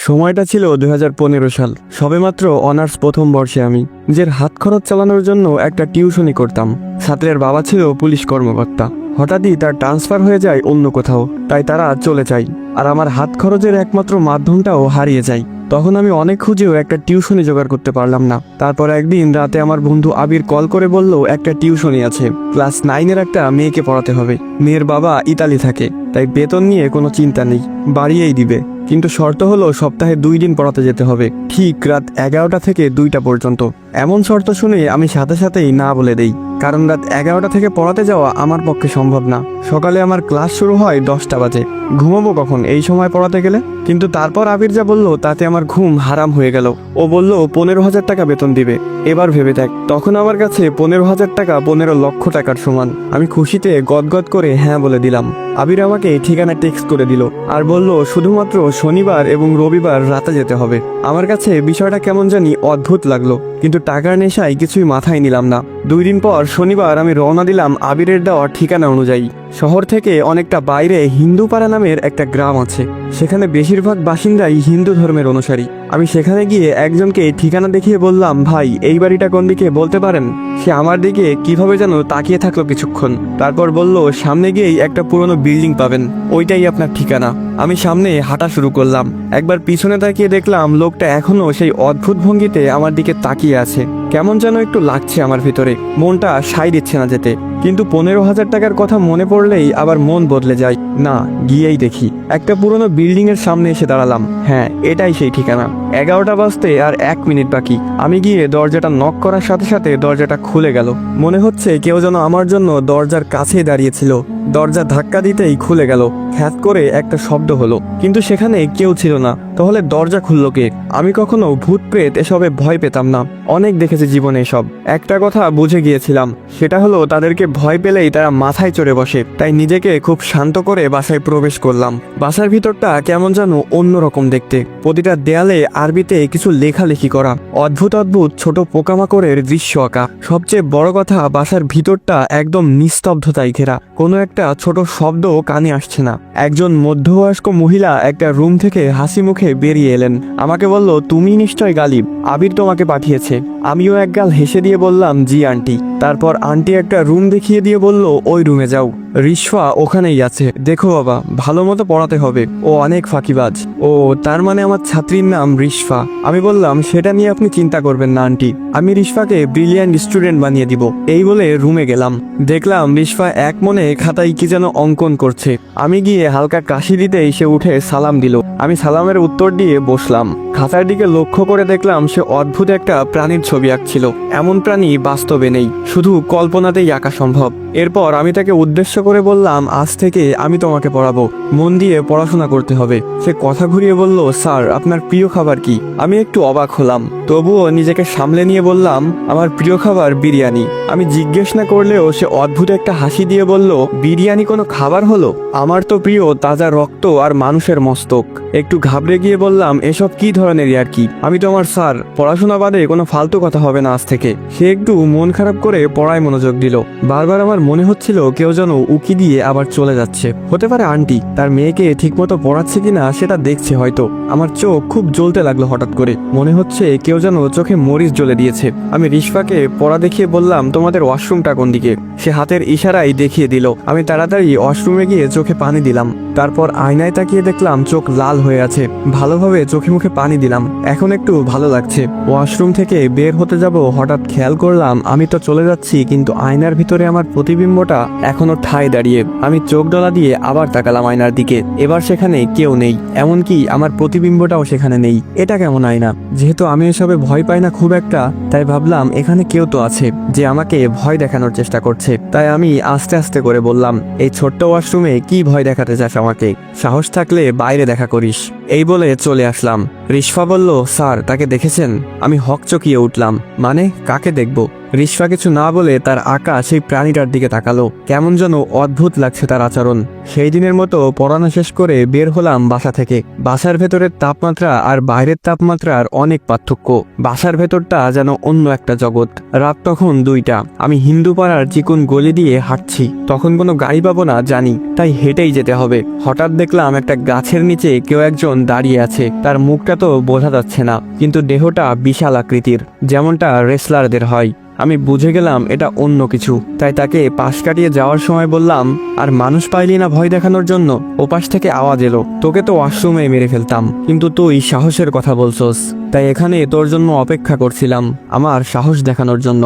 সময়টা ছিল 2015 সাল। সবেমাত্র অনার্স প্রথম বর্ষে আমি নিজের হাত খরচ চালানোর জন্য একটা টিউশনি করতাম। ছাত্রের বাবা ছিল পুলিশ কর্মকর্তা। হঠাৎই তার ট্রান্সফার হয়ে যায় অন্য কোথাও, তাই তারা চলে যায় আর আমার হাত খরচের একমাত্র মাধ্যমটাও হারিয়ে যায়। তখন আমি অনেক খুঁজেও একটা টিউশনি জোগাড় করতে পারলাম না। তারপর একদিন রাতে আমার বন্ধু আবির কল করে বলল একটা টিউশনি আছে, ক্লাস 9-এর একটা মেয়েকে পড়াতে হবে। মেয়ের বাবা ইতালি থাকে, তাই বেতন নিয়ে কোনো চিন্তা নেই, বাড়িয়েই দিবে। কিন্তু শর্ত হলো সপ্তাহে 2 দিন পড়াতে যেতে হবে, ঠিক রাত 11টা থেকে 2টা পর্যন্ত। এমন শর্ত শুনে আমি সাথে সাথেই না বলে দেই, কারণ রাত 11টা থেকে পড়াতে যাওয়া আমার পক্ষে সম্ভব না। সকালে আমার ক্লাস শুরু হয় 10টা বাজে, ঘুমাবো কখন এই সময় পড়াতে গেলে? কিন্তু তারপর আবির যা বলল তাতে আমার ঘুম হারাম হয়ে গেল। ও বলল 15,000 টাকা বেতন দিবে। এবার ভেবে দেখ, তখন আমার কাছে 15,000 টাকা 15 লক্ষ টাকার সমান। আমি খুশিতে গদগদ করে হ্যাঁ বলে দিলাম। আবির আমাকে ঠিকানা টেক্সট করে দিল আর বলল শুধুমাত্র শনিবার এবং রবিবার রাতে যেতে হবে। আমার কাছে বিষয়টা কেমন জানি অদ্ভুত লাগলো, কিন্তু টাকার নেশায় কিছুই মাথায় নিলাম না। 2 দিন পর শনিবার আমি রওনা দিলাম আবিরের দেওয়া ঠিকানা অনুযায়ী। শহর থেকে অনেকটা বাইরে হিন্দুপাড়া নামের একটা গ্রাম আছে, সেখানে বেশিরভাগ বাসিন্দাই হিন্দু ধর্মের অনুসারী। আমি সেখানে গিয়ে একজনকে ঠিকানা দেখিয়ে বললাম, ভাই এই বাড়িটা কোন দিকে বলতে পারেন? সে আমার দিকে কিভাবে যেন তাকিয়ে থাকলো কিছুক্ষণ, তারপর বলল সামনে গিয়েই একটা পুরনো বিল্ডিং পাবেন, ওইটাই আপনার ঠিকানা। আমি সামনে হাঁটা শুরু করলাম। একবার পিছনে তাকিয়ে দেখলাম লোকটা এখনো সেই অদ্ভুত ভঙ্গিতে আমার দিকে তাকিয়ে আছে। কেমন যেন একটু লাগছে আমার ভিতরে, মনটা সায় দিচ্ছে না যেতে। কিন্তু 15,000 টাকার কথা মনে পড়লেই আবার মন বদলে যায়। না, গিয়েই দেখি। একটা পুরনো বিল্ডিং এর সামনে এসে দাঁড়ালাম। হ্যাঁ, এটাই সেই ঠিকানা। 11টা বাজতে আর 1 মিনিট বাকি। আমি গিয়ে দরজাটা নক করার সাথে সাথে দরজাটা খুলে গেল। মনে হচ্ছে কেউ যেন আমার জন্য দরজার কাছেই দাঁড়িয়েছিল। দরজা ধাক্কা দিতেই খুলে গেল, খ্যাত করে একটা শব্দ হলো, কিন্তু সেখানে কেউ ছিল না। তাহলে দরজা খুললো কে? আমি কখনো ভূত প্রেত এসবে ভয় পেতাম না, অনেক দেখেছি জীবনে এসব। একটা কথা বুঝে গিয়েছিলাম, সেটা হলো তাদেরকে ভয় পেলেই তারা মাথায় চড়ে বসে। তাই নিজেকে খুব শান্ত করে বাসায় প্রবেশ করলাম। বাসার ভিতরটা কেমন যেন অন্যরকম দেখতে। প্রতিটা দেয়ালে আরবিতে কিছু লেখালেখি করা, অদ্ভুত অদ্ভুত ছোট পোকামাকড়ের দৃশ্য আঁকা। সবচেয়ে বড় কথা, বাসার ভিতরটা একদম নিস্তব্ধতায় ঘেরা, কোনো একটা ছোট শব্দ কানে আসছে না। একজন মধ্যবয়স্ক মহিলা একটা রুম থেকে হাসি মুখে বেরিয়ে এলেন। আমাকে বলল, তুমি নিশ্চয় গালিব, আবির তোমাকে পাঠিয়েছে। আমিও একগাল হেসে দিয়ে বললাম, জি আন্টি। তারপর আন্টি একটা রুম দেখিয়ে দিয়ে বলল, ওই রুমে যাও, রিশফা ওখানেই আছে। দেখো বাবা, ভালো মতো পড়াতে হবে, ও অনেক ফাঁকিবাজ। ও, তার মানে আমার ছাত্রীর নাম রিশফা? আমি বললাম, সেটা নিয়ে আপনি চিন্তা করবেন না আন্টি, আমি রিশফাকে ব্রিলিয়ান্ট স্টুডেন্ট বানিয়ে দিব। এই বলে রুমে গেলাম। দেখলাম রিশফা এক মনে খাতায় কি যেন অঙ্কন করছে। আমি গিয়ে হালকা কাশি দিতেই সে উঠে সালাম দিল। আমি সালামের উত্তর দিয়ে বসলাম। খাতার দিকে লক্ষ্য করে দেখলাম সে অদ্ভুত একটা প্রাণীর ছবি আঁকছিল। এমন প্রাণী বাস্তবে নেই, শুধু কল্পনাতেই আঁকা সম্ভব। এরপর আমি তাকে উদ্দেশ্য করে বললাম, আজ থেকে আমি তোমাকে পড়াবো, মন দিয়ে পড়াশোনা করতে হবে। সে কথা ঘুরিয়ে বলল, স্যার আপনার প্রিয় খাবার কি? আমি একটু অবাক হলাম, তবুও নিজেকে সামলে নিয়ে বললাম, আমার প্রিয় খাবার বিরিয়ানি। আমি জিজ্ঞেস না করলেও সে অদ্ভুত একটা হাসি দিয়ে বলল, বিরিয়ানি কোনো খাবার হলো? আমার তো প্রিয় তাজা রক্ত আর মানুষের মস্তক। একটু ঘাবড়ে গিয়ে বললাম, এসব কি ধরনের আর কি? আমি তো আমার স্যার, পড়াশোনা বাদে কোনো ফালতু কথা হবে না আজ থেকে। সে একটু মন খারাপ করে পড়ায় মনোযোগ দিল। বারবার আমার মনে হচ্ছিল কেউ যেন উকি দিয়ে আবার চলে যাচ্ছে। হতে পারে আন্টি তার মেয়েকে ঠিকমতো পড়াচ্ছে কিনা সেটা দেখছে হয়তো। আমার চোখ খুব জ্বলতে লাগলো হঠাৎ করে, মনে হচ্ছে কেউ যেন চোখে মরিচ জ্বলে দিয়েছে। আমি রিশফাকে পড়া দেখিয়ে বললাম, তোমাদের ওয়াশরুমটা কোন দিকে? সে হাতের ইশারায় দেখিয়ে দিল। আমি তাড়াতাড়ি ওয়াশরুমে গিয়ে চোখে পানি দিলাম। তারপর আয়নায় তাকিয়ে দেখলাম চোখ লাল হয়ে আছে। ভালোভাবে চোখে মুখে পানি দিলাম, এখন একটু ভালো লাগছে। ওয়াশরুম থেকে বের হতে যাব, হঠাৎ খেয়াল করলাম আমি তো চলে যাচ্ছি, কিন্তু আয়নার ভিতরে আমার প্রতিবিম্বটা এখনো ঠায় দাঁড়িয়ে। আমি চোখ ডলা দিয়ে আবার তাকালাম আয়নার দিকে। এবার সেখানে কেউ নেই, এমনকি আমার প্রতিবিম্বটাও সেখানে নেই। এটা কেমন আয়না? যেহেতু আমি এসবে ভয় পাই না খুব একটা, তাই ভাবলাম এখানে কেউ তো আছে যে আমাকে ভয় দেখানোর চেষ্টা করছে। তাই আমি আস্তে আস্তে করে বললাম, এই ছোট্ট ওয়াশরুমে কি ভয় দেখাতে চাস আমাকে? সাহস থাকলে বাইরে দেখা করিস। এই বলে চলে আসলাম। রিশফা বলল, স্যার তাকে দেখেছেন? আমি হকচকিয়ে উঠলাম, মানে কাকে দেখব? রিশফা কিছু না বলে তার আঁকা সেই প্রাণীটার দিকে তাকালো। কেমন যেন অদ্ভুত লাগছে তার আচরণ। সেই দিনের মতো পড়ানো শেষ করে বের হলাম বাসা থেকে। বাসার ভেতরের তাপমাত্রা আর বাইরের তাপমাত্রার অনেক পার্থক্য। বাসার ভেতরটা যেন অন্য একটা জগৎ। রাত তখন 2টা। আমি হিন্দু পাড়ার চিকন গলি দিয়ে হাঁটছি। তখন কোনো গাড়ি পাবো না জানি, তাই হেঁটেই যেতে হবে। হঠাৎ দেখলাম একটা গাছের নিচে কেউ একজন দাঁড়িয়ে আছে। তার মুখটা তো বোঝা যাচ্ছে না, কিন্তু দেহটা বিশাল আকৃতির, যেমনটা রেসলারদের হয়। আমি বুঝে গেলাম এটা অন্য কিছু, তাই তাকে পাশ কাটিয়ে যাওয়ার সময় বললাম, আর মানুষ পাইলি না ভয় দেখানোর জন্য? ওপাশ থেকে আওয়াজ এলো, তোকে তো ওয়াশরুমে মেরে ফেলতাম, কিন্তু তুই সাহসের কথা বলছস, তাই এখানে তোর জন্য অপেক্ষা করছিলাম, আমার সাহস দেখানোর জন্য।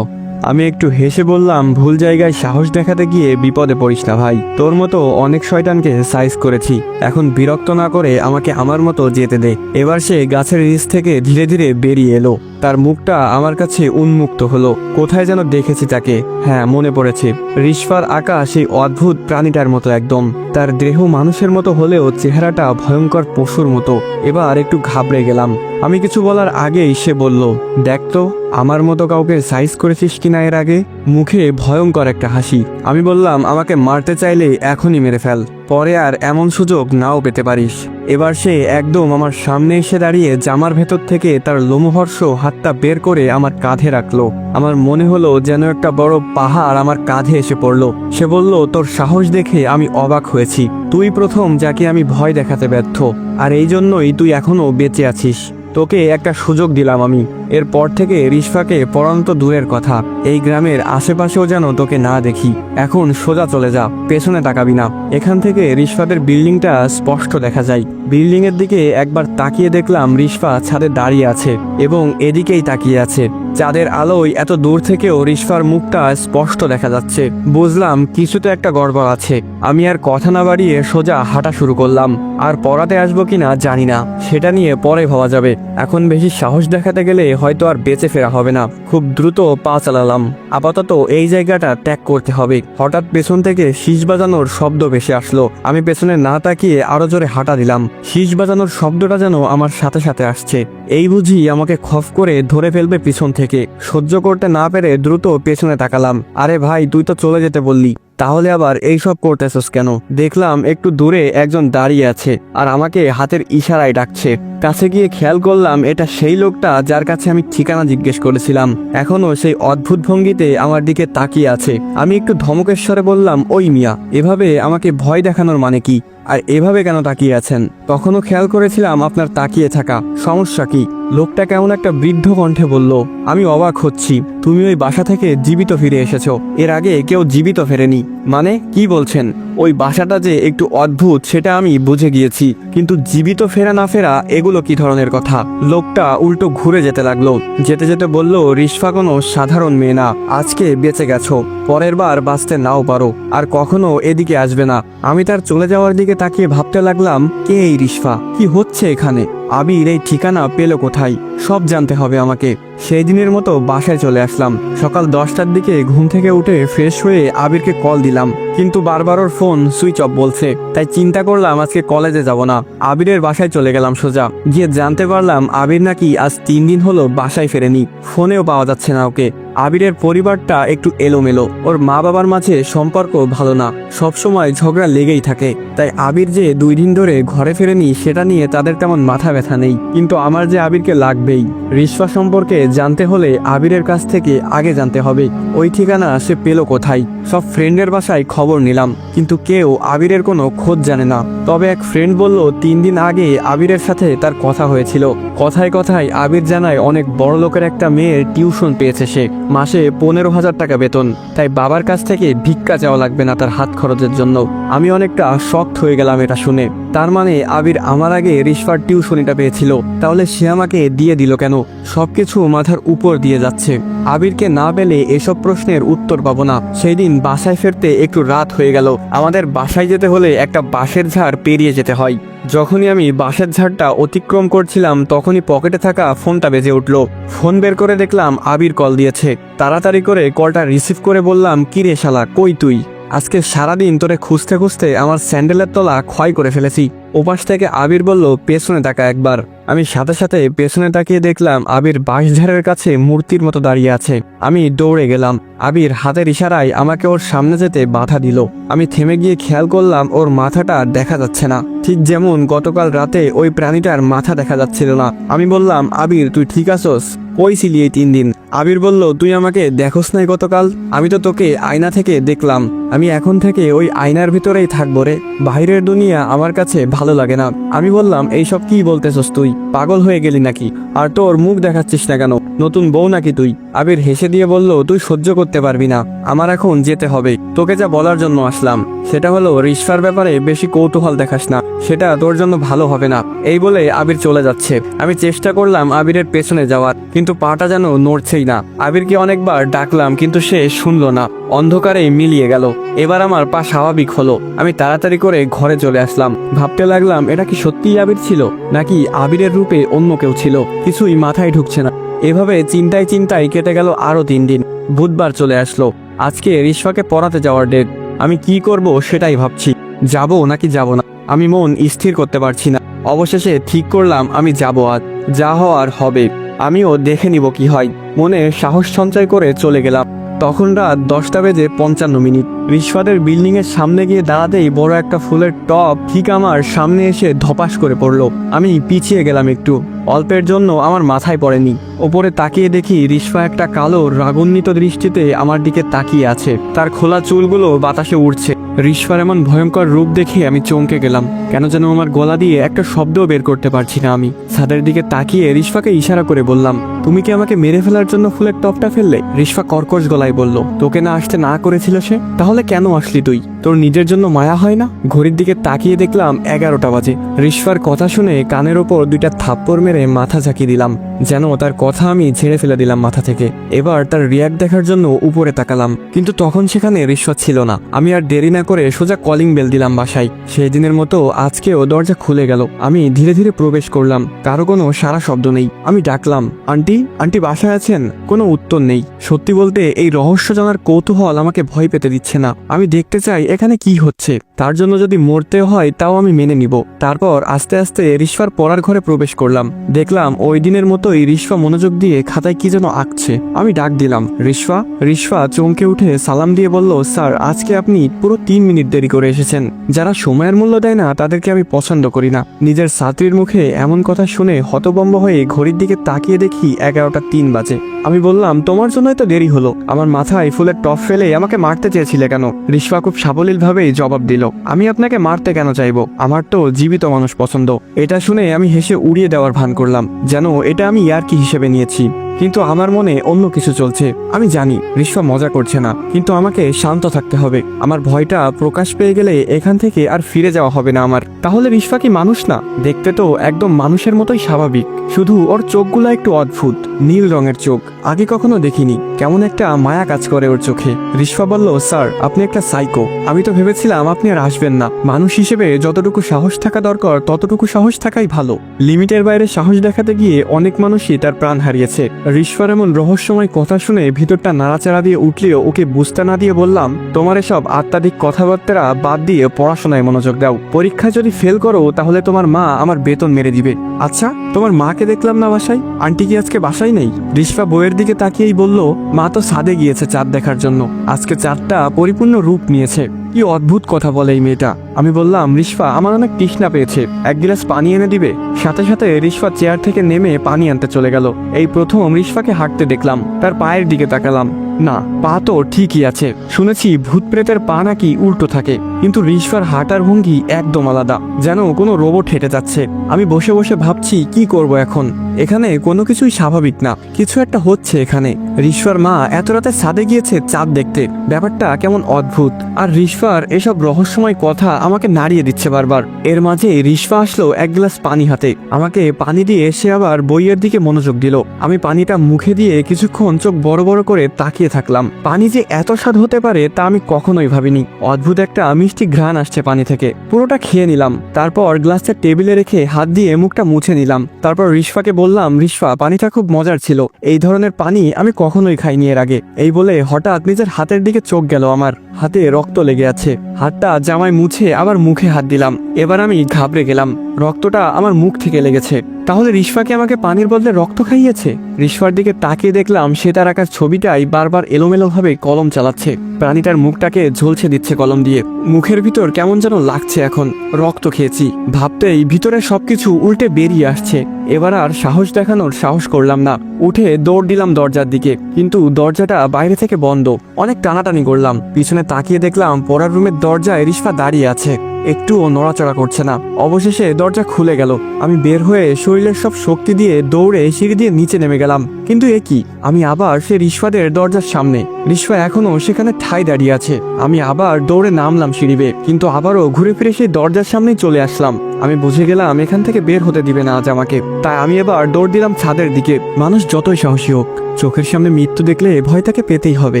আমি একটু হেসে বললাম, ভুল জায়গায় সাহস দেখাতে গিয়ে বিপদে পড়িস না ভাই, তোর মতো অনেক শয়তানকে সাইজ করেছি, এখন বিরক্ত না করে আমাকে আমার মতো যেতে দে। এবার সে গাছের নিচ থেকে ধীরে ধীরে বেরিয়ে এলো। তার মুখটা আমার কাছে উন্মুক্ত হলো। কোথায় যেন দেখেছি তাকে, হ্যাঁ মনে পড়েছে, রিশফার আঁকা সেই অদ্ভুত প্রাণীটার মতো একদম। তার দেহ মানুষের মতো হলেও চেহারাটা ভয়ঙ্কর পশুর মতো। এবার একটু ঘাবড়ে গেলাম। আমি কিছু বলার আগেই সে বলল, দেখ তো আমার মতো কাউকে সাইজ করেছিস কিনা এর আগে। মুখে ভয়ঙ্কর একটা হাসি। আমি বললাম, আমাকে মারতে চাইলে এখনই মেরে ফেল, পরে আর এমন সুযোগ নাও পেতে পারিস। এবার সে একদম আমার সামনে এসে দাঁড়িয়ে জামার ভেতর থেকে তার লোমহর্ষ হাতটা বের করে আমার কাঁধে রাখলো। আমার মনে হলো যেন একটা বড় পাহাড় আমার কাঁধে এসে পড়লো। সে বলল, তোর সাহস দেখে আমি অবাক হয়েছি, তুই প্রথম যাকে আমি ভয় দেখাতে ব্যর্থ, আর এই জন্যই তুই এখনো বেঁচে আছিস। তোকে একটা সুযোগ দিলাম আমি, এরপর থেকে রিশফাকে পড়ান্ত দূরের কথা, এই গ্রামের আশেপাশেও যেন তোকে না দেখি। এখন সোজা চলে যা, পেছনে তাকাবি না। এখান থেকে রিশফাদের বিল্ডিংটা স্পষ্ট দেখা যায়। বিল্ডিং এর দিকে একবার তাকিয়ে দেখলাম রিশফা ছাদে দাঁড়িয়ে আছে এবং এদিকেই তাকিয়ে আছে। চাঁদের আলোয় এত দূর থেকেও রিশফার মুখটা স্পষ্ট দেখা যাচ্ছে। বুঝলাম কিছুতে একটা গড়বড় আছে। আমি আর কথা না বাড়িয়ে সোজা হাঁটা শুরু করলাম। আর পড়াতে আসবো কিনা জানি না, সেটা নিয়ে পরে ভাবা যাবে। এখন বেশি সাহস দেখাতে গেলে হয়তো আর বেঁচে ফেরা হবে না। খুব দ্রুত পা চালালাম। আপাতত এই জায়গাটা ত্যাগ করতে হবে। হঠাৎ পেছন থেকে শীষ বাজানোর শব্দ ভেসে আসলো। আমি পেছনে না তাকিয়ে আরো জোরে হাঁটা দিলাম। শীষ বাজানোর শব্দটা যেন আমার সাথে সাথে আসছে। এই বুঝি আমাকে খফ করে ধরে ফেলবে পিছন থেকে। সহ্য করতে না পেরে দ্রুত পেছনে তাকালাম। আরে ভাই, তুই তো চলে যেতে বললি, তাহলে আবার এইসব করতেছস কেন? দেখলাম একটু দূরে একজন দাঁড়িয়ে আছে আর আমাকে হাতের ইশারায় ডাকছে। কাছে গিয়ে খেয়াল করলাম এটা সেই লোকটা যার কাছে আমি ঠিকানা জিজ্ঞেস করেছিলাম। এখনো সেই অদ্ভুত ভঙ্গিতে আমার দিকে তাকিয়ে আছে। আমি একটু ধমকের স্বরে বললাম, ওই মিয়া, এভাবে আমাকে ভয় দেখানোর মানে কি? আর এভাবে কেন তাকিয়ে আছেন? তখনও খেয়াল করেছিলাম আপনার তাকিয়ে থাকা, সমস্যা কি? লোকটা কেমন একটা বৃদ্ধ কণ্ঠে বলল। আমি অবাক হচ্ছি, তুমি ওই বাসা থেকে জীবিত ফিরে এসেছো, এর আগে কেউ জীবিত ফেরেনি? মানে কি বলছেন? ওই বাসাটা যে একটু অদ্ভুত সেটা আমি বুঝে গিয়েছি, কিন্তু জীবিত ফেরা না ফেরা এগুলো কি ধরনের কথা? লোকটা উল্টো ঘুরে যেতে লাগলো। যেতে যেতে বলল, রিশফা কোনো সাধারণ মেয়ে না, আজকে বেঁচে গেছো, পরের বার বাঁচতে নাও পারো, আর কখনো এদিকে আসবে না। আমি তার চলে যাওয়ার দিকে তাকিয়ে ভাবতে লাগলাম, কে এই রিশফা? কি হচ্ছে এখানে? আবির এই ঠিকানা পেল কোথায়? সব জানতে হবে আমাকে। সেই দিনের মতো বাসায় চলে আসলাম। সকাল 10টার দিকে ঘুম থেকে উঠে ফ্রেশ হয়ে আবিরকে কল দিলাম, কিন্তু বারবার ওর ফোন সুইচ অফ বলছে। তাই চিন্তা করলাম আজকে কলেজে যাব না, আবিরের বাসায় চলে গেলাম সোজা। গিয়ে জানতে পারলাম আবির নাকি আজ 3 দিন হলো বাসায় ফেরেনি, ফোনেও পাওয়া যাচ্ছে না ওকে। আবিরের পরিবারটা একটু এলোমেলো, ওর মা বাবার মাঝে সম্পর্ক ভালো না, সবসময় ঝগড়া লেগেই থাকে। তাই আবির যে 2 দিন ধরে ঘরে ফেরেনি সেটা নিয়ে তাদের তেমন মাথা ব্যথা নেই, কিন্তু আমার যে আবিরকে লাগবেই। রিশফা সম্পর্কে জানতে হলে আবিরের কাছ থেকে আগে জানতে হবে ওই ঠিকানা সে পেল কোথায়। সব ফ্রেন্ডের বাসায় খবর নিলাম, কিন্তু কেউ আবিরের কোনো খোঁজ জানে না। তবে এক ফ্রেন্ড বলল 3 দিন আগে আবিরের সাথে তার কথা হয়েছিল। কথায় কথায় আবির জানায় অনেক বড় লোকের একটা মেয়ের টিউশন পেয়েছে সে, মাসে 15,000 টাকা বেতন, তাই বাবার কাছ থেকে ভিক্ষা চাওয়া লাগবে না তার হাত খরচের জন্য। আমি অনেকটা শকড হয়ে গেলাম এটা শুনে। তার মানে আবির আমার আগে রিশফার টিউশনিটা পেয়েছিল, তাহলে সে আমাকে দিয়ে দিল কেন? সবকিছু মাথার উপর দিয়ে যাচ্ছে। আবিরকে না পেলে এসব প্রশ্নের উত্তর পাবো না। সেই দিন বাসায় ফিরতে একটু রাত হয়ে গেল। আমাদের বাসায় যেতে হলে একটা বাঁশের ঝাড় পেরিয়ে যেতে হয়। যখনই আমি বাঁশের ঝাড়টা অতিক্রম করছিলাম তখনই পকেটে থাকা ফোনটা বেজে উঠল। ফোন বের করে দেখলাম আবির কল দিয়েছে। তাড়াতাড়ি করে কলটা রিসিভ করে বললাম, কি রে শালা, কই তুই? আজকে সারাদিন তোরে খুঁজতে খুঁজতে আমার স্যান্ডেলের তলা ক্ষয় করে ফেলেছি। ওপাশ থেকে আবির বলল, পেছনে তাকা একবার। আমি সাথে সাথে পেছনে তাকিয়ে দেখলাম আবির বাঁশঝাড়ের কাছে মূর্তির মতো দাঁড়িয়ে আছে। আমি দৌড়ে গেলাম। আবির হাতের ইশারায় আমাকে ওর সামনে যেতে বাধা দিল। আমি থেমে গিয়ে খেয়াল করলাম ওর মাথাটা দেখা যাচ্ছে না, ঠিক যেমন গতকাল রাতে ওই প্রাণীটার মাথা দেখা যাচ্ছিল না। আমি বললাম, আবির তুই ঠিক আছোস? কই ছিলি এই 3 দিন? আবির বলল, তুই আমাকে দেখোস নাই গতকাল? আমি তো তোকে আয়না থেকে দেখলাম। আমি এখন থেকে ওই আয়নার ভিতরেই থাকবো রে, বাইরের দুনিয়া আমার কাছে ভালো লাগে না। আমি বললাম, এইসব কি বলতেছস তুই? পাগল হয়ে গেলি নাকি? আর তোর মুখ দেখাচ্ছিস না কেন? নতুন বউ নাকি তুই? আবির হেসে দিয়ে বলল, তুই সহ্য করতে পারবি না, আমার এখন যেতে হবে। তোকে যা বলার জন্য আসলাম সেটা হলো, রিশফার ব্যাপারে বেশি কৌতূহল দেখাস না, সেটা তোর জন্য ভালো হবে না। এই বলে আবির চলে যাচ্ছে। আমি চেষ্টা করলাম আবিরের পেছনে যাওয়ার, কিন্তু পাটা যেন নড়ছেই না। আবিরকে অনেকবার ডাকলাম কিন্তু সে শুনলো না, অন্ধকারেই মিলিয়ে গেল। এবার আমার পা স্বাভাবিক হলো। আমি তাড়াতাড়ি করে ঘরে চলে আসলাম। ভাবতে লাগলাম, এটা কি সত্যিই আবির ছিল নাকি আবিরের রূপে অন্য কেউ ছিল? কিছুই মাথায় ঢুকছে না। এভাবে চিন্তায় চিন্তায় কেটে গেল আরো 3 দিন। বুধবার চলে আসলো। আজকে রিশফাকে পড়াতে যাওয়ার ডেট। আমি কি করব সেটাই ভাবছি, যাব নাকি যাব না। আমি মন স্থির করতে পারছি না। অবশেষে ঠিক করলাম আমি যাব, আজ যা হওয়ার হবে। আমিও দেখে নিব কি হয়। মনে সাহস সঞ্চয় করে চলে গেলাম। তখন রাত 10:55। রিশফাদের বিল্ডিং এর সামনে গিয়ে দাঁড়াতেই বড় একটা ফুলের টব ঠিক আমার সামনে এসে ধপাস করে পড়লো। আমি পিছিয়ে গেলাম একটু। অল্পের জন্য আমার মাথায় পড়েনি। ওপরে তাকিয়ে দেখি রিশফা একটা কালো রাগান্বিত দৃষ্টিতে আমার দিকে তাকিয়ে আছে। তার খোলা চুলগুলো বাতাসে উড়ছে। রিশফার এমন ভয়ঙ্কর রূপ দেখে আমি চমকে গেলাম। কেন যেন আমার গলা দিয়ে একটা শব্দও বের করতে পারছি না। আমি ছাদের দিকে তাকিয়ে রিশফাকে ইশারা করে বললাম, তুমি কি আমাকে মেরে ফেলার জন্য ফুলের টপটা ফেললে? রিশফা কর্কশ গলায় বলল, তোকে না আসতে না করেছিল সে? তাহলে কেন আসলি তুই? তোর নিজের জন্য মায়া হয় না? ঘড়ির দিকে তাকিয়ে দেখলাম 11টা বাজে। রিশফার কথা শুনে কানের ওপর 2টা থাপ্পড় মেরে মাথা ঝাঁকিয়ে দিলাম, যেন তার কথা আমি ঝেড়ে ফেলে দিলাম মাথা থেকে। এবার তার রিয়াক্ট দেখার জন্য উপরে তাকালাম, কিন্তু তখন সেখানে রিশফা ছিল না। আমি আর দেরি না করে সোজা কলিং বেল দিলাম বাসায়। সেই দিনের মতো আজকেও দরজা খুলে গেল। আমি ধীরে ধীরে প্রবেশ করলাম। কারো কোনো সারা শব্দ নেই। আমি ডাকলাম, আন্টি, আন্টি বাসায় আছেন? কোনো উত্তর নেই। সত্যি বলতে এই রহস্য জানার কৌতূহল আমাকে ভয় পেতে দিচ্ছে না। আমি দেখতে চাই এখানে কি হচ্ছে। তার জন্য যদি মরতে হয় তাও আমি মেনে নিব। তারপর আস্তে আস্তে রিশফার পড়ার ঘরে প্রবেশ করলাম। দেখলাম ওই দিনের মতোই রিশফা মনোযোগ দিয়ে খাতায় কি যেন আঁকছে। আমি ডাক দিলাম, রিশফা। রিশফা চমকে উঠে সালাম দিয়ে বলল, স্যার আজকে আপনি পুরো 3 মিনিট দেরি করে এসেছেন। যারা সময়ের মূল্য দেয় না তাদেরকে আমি পছন্দ করি না। নিজের ছাত্রীর মুখে এমন কথা শুনে হতভম্ব হয়ে ঘড়ির দিকে তাকিয়ে দেখি 11:03 বাজে। আমি বললাম, তোমার জন্যই তো দেরি হলো। আমার মাথায় ফুলের টপ ফেলে আমাকে মারতে চেয়েছিলে কেন? রিশফা খুব সাবলীলভাবেই জবাব দিল, আমি আপনাকে মারতে কেন চাইবো? আমার তো জীবিত মানুষ পছন্দ। এটা শুনে আমি হেসে উড়িয়ে দেওয়ার ভান করলাম, যেন এটা আমি ইয়ার্কি হিসেবে নিয়েছি। কিন্তু আমার মনে অন্য কিছু চলছে। আমি জানি রিশফা মজা করছে না, কিন্তু আমাকে শান্ত থাকতে হবে। আমার ভয়টা প্রকাশ পেয়ে গেলে এখান থেকে আর ফিরে যাওয়া হবে না আমার। তাহলে রিশফা কি মানুষ না? দেখতে তো একদম মানুষের মতোই স্বাভাবিক, শুধু ওর চোখগুলো একটু অদ্ভুত, নীল রঙের চোখ। আগে কখনো দেখিনি। কেমন একটা মায়া কাজ করে ওর চোখে। রিশফা বলল, স্যার আপনি একটা সাইকো। আমি তো ভেবেছিলাম আপনি আর আসবেন না। মানুষ হিসেবে যতটুকু সাহস থাকা দরকার ততটুকু সাহস থাকাই ভালো। লিমিটের বাইরে সাহস দেখাতে গিয়ে অনেক মানুষই তার প্রাণ হারিয়েছে। রিশফার এমন রহস্যময় কথা শুনে ভিতরটা নাড়াচাড়া দিয়ে উঠলেও ওকে বুঝতে না দিয়ে বললাম, তোমার এসব আত্মাধিক কথাবার্তা বাদ দিয়ে পড়াশোনায় মনোযোগ দাও। পরীক্ষায় যদি ফেল করো তাহলে তোমার মা আমার বেতন মেরে দিবে। আচ্ছা, তোমার মাকে দেখলাম না বাসায়। আন্টি কি আজকে বাসায় নেই? রিশফা বইয়ের দিকে তাকিয়েই বলল, মা তো ছাদে গিয়েছে চাঁদ দেখার জন্য। আজকে চাঁদটা পরিপূর্ণ রূপ নিয়েছে। কি অদ্ভুত কথা বলে এই মেয়েটা। আমি বললাম, রিশফা আমার অনেক তৃষ্ণা পেয়েছে, 1 গ্লাস পানি এনে দিবে? সাথে সাথে রিশফা চেয়ার থেকে নেমে পানি আনতে চলে গেল। এই প্রথম রিশফাকে হাঁটতে দেখলাম। তার পায়ের দিকে তাকালাম, না, পা তো ঠিকই আছে। শুনেছি ভূত প্রেতের পা নাকি উল্টো থাকে, কিন্তু রিশফার হাঁটার ভঙ্গি একদম আলাদা, যেন কোনো রোবট হেঁটে যাচ্ছে। আমি বসে বসে ভাবছি কি করব এখন। এখানে কোনো কিছুই স্বাভাবিক না, কিছু একটা হচ্ছে এখানে। রিশফার মা এত রাতে ছাদে গিয়েছে চাঁদ দেখতে, ব্যাপারটা কেমন অদ্ভুত। আর রিশফার এসব রহস্যময় কথা আমাকে নাড়িয়ে দিচ্ছে বারবার। এর মাঝে রিশফা আসলো 1 গ্লাস পানি হাতে। আমাকে পানি দিয়ে সে আবার বইয়ের দিকে মনোযোগ দিল। আমি পানিটা মুখে দিয়ে কিছুক্ষণ চোখ বড় বড় করে তাকিয়ে থাকলাম। পানি যে এত স্বাদ হতে পারে তা আমি কখনোই ভাবিনি। অদ্ভুত একটা মিষ্টি ঘ্রাণ আসছে পানি থেকে। পুরোটা খেয়ে নিলাম, তারপর গ্লাসটা টেবিলে রেখে হাত দিয়ে মুখটা মুছে নিলাম। তারপর রিশফাকে বললাম, রিশফা পানিটা খুব মজার ছিল, এই ধরনের পানি আমি কখনোই খাইনি এর আগে। এই বলে হঠাৎ নিজের হাতের দিকে চোখ গেল, আমার হাতে রক্ত লেগে আছে। হাতটা জামায় মুছে আবার মুখে হাত দিলাম। এবার আমি ঘাবড়ে গেলাম, রক্তটা আমার মুখ থেকে লেগেছে। তাহলে রিশফাকে আমাকে পানির বদলে রক্ত খাইয়েছে? রিশফার দিকে তাকিয়ে দেখলাম সে তার আঁকার ছবিটাই বারবার এলোমেলোভাবে কলম চালাচ্ছে। প্রাণীটার মুখটাকে ঝলছে দিচ্ছে কলম দিয়ে। মুখের ভিতর কেমন যেন লাগছে, এখন রক্ত খেয়েছি ভাবতেই ভিতরে সবকিছু উল্টে বেরিয়ে আসছে। এবার আর সাহস দেখানোর সাহস করলাম না, উঠে দৌড় দিলাম দরজার দিকে, কিন্তু দরজাটা বাইরে থেকে বন্ধ। অনেক টানাটানি করলাম, পিছনে তাকিয়ে দেখলাম পড়ার রুমের দরজায় রিশফা দাঁড়িয়ে আছে, একটুও নড়াচড়া করছে না। অবশেষে দরজা খুলে গেল। আমি বের হয়ে শরীরের সব শক্তি দিয়ে দৌড়ে সিঁড়ি দিয়ে নিচে নেমে গেলাম। কিন্তু এ কি, আমি আবার সে রিশফাদের দরজার সামনে। রিশফা এখনো সেখানে ঠাই দাঁড়িয়ে আছে। আমি আবার দৌড়ে নামলাম সিঁড়ি বেয়ে, কিন্তু আবারও ঘুরে ফিরে সেই দরজার সামনেই চলে আসলাম। আমি বুঝে গেলাম এখান থেকে বের হতে দিবে না আজ আমাকে। তাই আমি এবার দৌড় দিলাম ছাদের দিকে। মানুষ যতই সাহসী হোক, চোখের সামনে মৃত্যু দেখলে ভয় তাকে পেতেই হবে।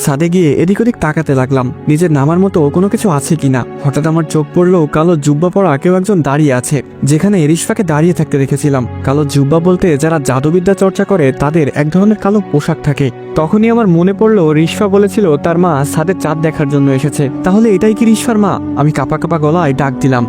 ছাদে গিয়ে এদিক ওদিক তাকাতে লাগলাম, নিজের নামার মতো কোনো কিছু আছে কিনা। হঠাৎ আমার চোখ পড়লো কালো জুব্বা পরা কেউ একজন দাঁড়িয়ে আছে, যেখানে রিশফাকে দাঁড়িয়ে থাকতে দেখেছিলাম। কালো জুব্বা বলতে যারা জাদুবিদ্যা চর্চা করে তাদের এক ধরনের কালো পোশাক থাকে। তখনই আমার মনে পড়লো রিশফা বলেছিল তার মা ছাদের চাঁদ দেখার জন্য এসেছে। তাহলে এটাই কি রিশফার মা? আমি কাঁপা কাঁপা গলায় ডাক দিলাম,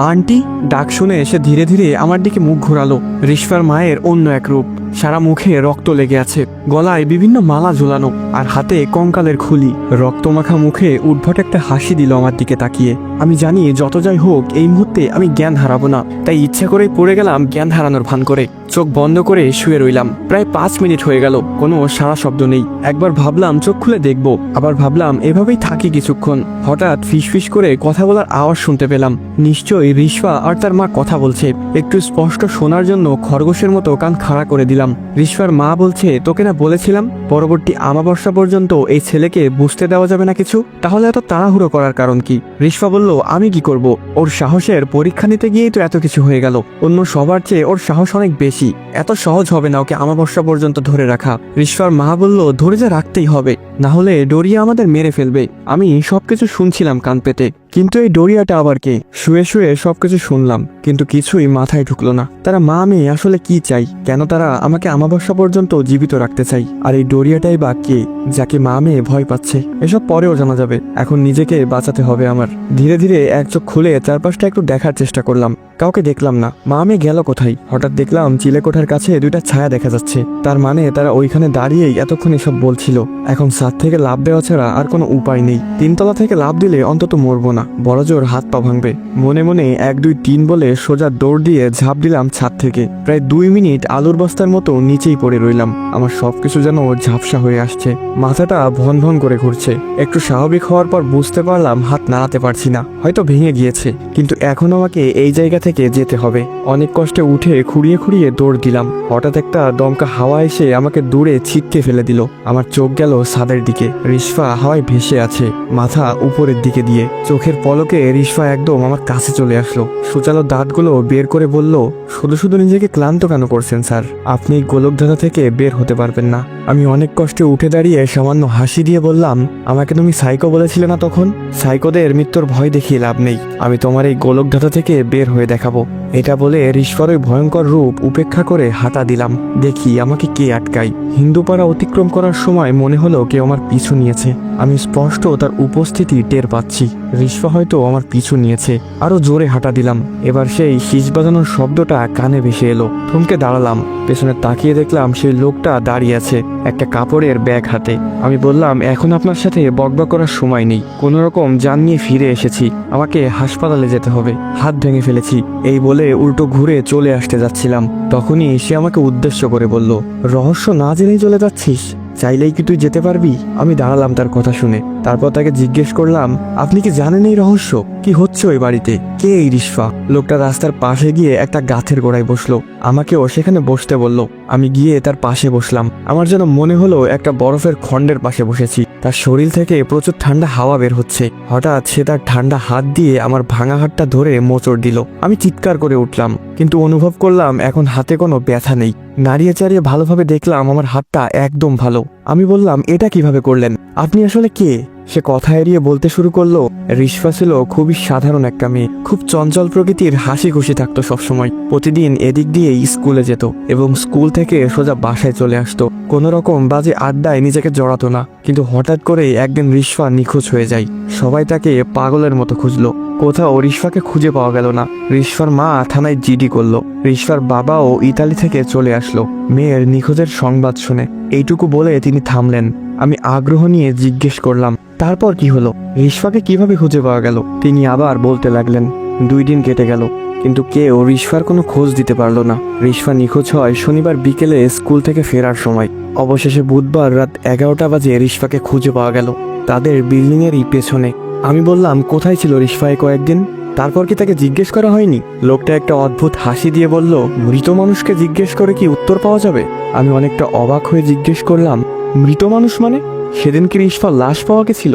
আন্টি। ডাক শুনে এসে ধীরে ধীরে আমার দিকে মুখ ঘোরালো। রিশফার মায়ের অন্য এক রূপ, সারা মুখে রক্ত লেগে আছে, গলায় বিভিন্ন মালা ঝুলানো, আর হাতে কঙ্কালের খুলি। রক্তমাখা মুখে উদ্ভট একটা হাসি দিল আমার দিকে তাকিয়ে। আমি জানি যত যাই হোক এই মুহূর্তে আমি জ্ঞান হারাবো না, তাই ইচ্ছা করেই পড়ে গেলাম জ্ঞান হারানোর ভান করে। চোখ বন্ধ করে শুয়ে রইলাম। প্রায় 5 মিনিট হয়ে গেল, কোনো সারা শব্দ নেই। একবার ভাবলাম চোখ খুলে দেখব, আবার ভাবলাম এভাবেই থাকি কিছুক্ষণ। হঠাৎ ফিসফিস করে কথা বলার আওয়াজ শুনতে পেলাম। নিশ্চয়ই রিশফা আর তার মা কথা বলছে। একটু স্পষ্ট শোনার জন্য খরগোশের মতো কান খাড়া করে দিলাম। রিশফার মা বলছে, তোকে না বলেছিলাম পরবর্তী আমাবস্যা পর্যন্ত এই ছেলেকে বুঝতে দেওয়া যাবে না কিছু? তাহলে এত তাড়াহুড়ো করার কারণ কি? রিশফা বলল, আমি কি করব? ওর সাহসের পরীক্ষা নিতে গিয়েই তো এত কিছু হয়ে গেল। অন্য সবার চেয়ে ওর সাহস অনেক বেশি, এত সহজ হবে না ওকে আমাবস্যা পর্যন্ত ধরে রাখা। রিশফার মা বলল, ধরে যা রাখতেই হবে, না হলে ডোরিয়া আমাদের মেরে ফেলবে। আমি সবকিছু শুনছিলাম কান পেতে, কিন্তু এই ডোরিয়াটা আবার কে? শুয়ে শুয়ে সবকিছু শুনলাম, কিন্তু কিছুই মাথায় ঢুকলো না। তারা মা মেয়ে আসলে কি চাই? কেন তারা আমাকে আমাবস্যা পর্যন্ত জীবিত রাখতে চাই? আর এই ডোরিয়াটাই বা কে, যাকে মা মেয়ে ভয় পাচ্ছে? এসব পরেও জানা যাবে, এখন নিজেকে বাঁচাতে হবে আমার। ধীরে ধীরে এক চোখ খুলে চারপাশটা একটু দেখার চেষ্টা করলাম, কাউকে দেখলাম না। মা মেয়ে গেল কোথায়? হঠাৎ দেখলাম চিলেকোঠার কাছে দুইটা ছায়া দেখা যাচ্ছে। তার মানে তারা ওইখানে দাঁড়িয়েই এতক্ষণ এসব বলছিল। এখন ছাদ থেকে লাফ দেওয়া ছাড়া আর কোনো উপায় নেই। 3 তলা থেকে লাফ দিলে অন্তত মরবো না, বড় জোর হাত পা ভাঙবে। মনে মনে 1 2 3 বলে সোজা দৌড় দিয়ে ঝাঁপ দিলাম ছাদ থেকে। প্রায় 2 মিনিট আলুর বস্তার মতো নিচেই পড়ে রইলাম। আমার সবকিছু যেন ঝাপসা হয়ে আসছে, মাথাটা ভন ভন করে ঘুরছে। একটু স্বাভাবিক হওয়ার পর বুঝতে পারলাম হাত নাড়াতে পারছি না, হয়তো ভেঙে গিয়েছে। কিন্তু এখন আমাকে এই জায়গা থেকে যেতে হবে। অনেক কষ্টে উঠে খুঁড়িয়ে খুঁড়িয়ে দৌড় দিলাম। হঠাৎ একটা দমকা হাওয়া এসে আমাকে দূরে ছিটকে ফেলে দিল। আমার চোখ গেল ছাদের দিকে। রিশফা হাওয়ায় ভেসে আছে, মাথা উপরের দিকে দিয়ে। চোখের পলকে রিশফা একদম আমার কাছে চলে আসলো। সুচালো দাঁতগুলো বের করে বলল, শুধু শুধু নিজেকে ক্লান্ত কেন করছেন স্যার? আপনি গোলকধাঁধা থেকে বের হতে পারবেন না। আমি অনেক কষ্টে উঠে দাঁড়িয়ে সামান্য হাসি দিয়ে বললাম, আমাকে তুমি সাইকো বলেছিলে না তখন? সাইকোদের মৃত্যুর ভয় দেখিয়ে লাভ নেই, আমি তোমার এই গোলকধাঁধা থেকে বের হয়ে দেখাবো। এটা বলে রিশফার ওই ভয়ঙ্কর রূপ উপেক্ষা করে হাঁটা দিলাম। দেখি আমাকে কে আটকায়। হিন্দুপাড়া অতিক্রম করার সময় মনে হলো কেউ আমার পিছু নিয়েছে। আমি স্পষ্ট তার উপস্থিতি টের পাচ্ছি। রিশফা হয়তো আমার পিছু নিয়েছে। আরো জোরে হাঁটা দিলাম। এবার সেই শীষ বাজানোর শব্দটা কানে ভেসে এলো। থমকে দাঁড়ালাম, পেছনে তাকিয়ে দেখলাম সেই লোকটা দাঁড়িয়ে আছে, একটা কাপড়ের ব্যাগ হাতে। আমি বললাম, এখন আপনার সাথে বকবক করার সময় নেই, কোনো রকম জান নিয়ে ফিরে এসেছি, আমাকে হাসপাতালে যেতে হবে, হাত ভেঙে ফেলেছি। এই বলে উল্টো ঘুরে চলে আসতে যাচ্ছিলাম, তখনই সে আমাকে উদ্দেশ্য করে বলল, রহস্য না জেনেই চলে যাচ্ছিস? চাইলেই কি তুই যেতে পারবি? আমি দাঁড়ালাম তার কথা শুনে। তারপর তাকে জিজ্ঞেস করলাম, আপনি কি জানেন এই রহস্য? কি হচ্ছে ওই বাড়িতে? কে এই রিশফা? লোকটা রাস্তার পাশে গিয়ে একটা গাছের গোড়ায় বসলো, আমাকেও সেখানে বসতে বলল। আমি গিয়ে তার পাশে বসলাম। আমার যেন মনে হলো একটা বরফের খণ্ডের পাশে বসেছি। তার শরীর থেকে প্রচুর ঠান্ডা হাওয়া বের হচ্ছে। হঠাৎ সে তার ঠান্ডা হাত দিয়ে আমার ভাঙা হাতটা ধরে মোচড় দিল। আমি চিৎকার করে উঠলাম, কিন্তু অনুভব করলাম এখন হাতে কোনো ব্যথা নেই। নাড়িয়ে চাড়িয়ে ভালোভাবে দেখলাম আমার হাতটা একদম ভালো। আমি বললাম, এটা কিভাবে করলেন? আপনি আসলে কে? সে কথা এড়িয়ে বলতে শুরু করলো, রিশফা ছিল খুবই সাধারণ একটা মেয়ে, খুব চঞ্চল প্রকৃতির, হাসি খুশি থাকতো সবসময়। প্রতিদিন এদিক দিয়েই স্কুলে যেত এবং স্কুল থেকে সোজা বাসায় চলে আসতো। কোনো রকম বাজে আড্ডায় নিজেকে জড়াতো না। কিন্তু হঠাৎ করে একদিন রিশফা নিখোঁজ হয়ে যায়। সবাই তাকে পাগলের মতো খুঁজলো, কোথাও রিশফাকে খুঁজে পাওয়া গেল না। রিশফার মা থানায় জিডি করলো। রিশফার বাবাও ইতালি থেকে চলে আসলো মেয়ের নিখোঁজের সংবাদ শুনে। এইটুকু বলে তিনি থামলেন। আমি আগ্রহ নিয়ে জিজ্ঞেস করলাম, তারপর কি হলো? রিশফাকে কিভাবে খুঁজে পাওয়া গেল? তিনি আবার বলতে লাগলেন, 2 দিন কেটে গেল, কিন্তু কেউ রিশফার কোনো খোঁজ দিতে পারলো না। রিশফা নিখোঁজ হয় শনিবার বিকেলে স্কুল থেকে ফেরার সময়। অবশেষে বুধবার রাত 11টা বাজে রিশফাকে খুঁজে পাওয়া গেল তাদের বিল্ডিংয়েরই পেছনে। আমি বললাম, কোথায় ছিল রিশফা কয়েকদিন? তারপর কি তাকে জিজ্ঞেস করা হয়নি? লোকটা একটা অদ্ভুত হাসি দিয়ে বলল, মৃত মানুষকে জিজ্ঞেস করে কি উত্তর পাওয়া যাবে? আমি অনেকটা অবাক হয়ে জিজ্ঞেস করলাম, মৃত মানুষ মানে? সেদিন কি রিশফা লাশ পাওয়া গেছিল?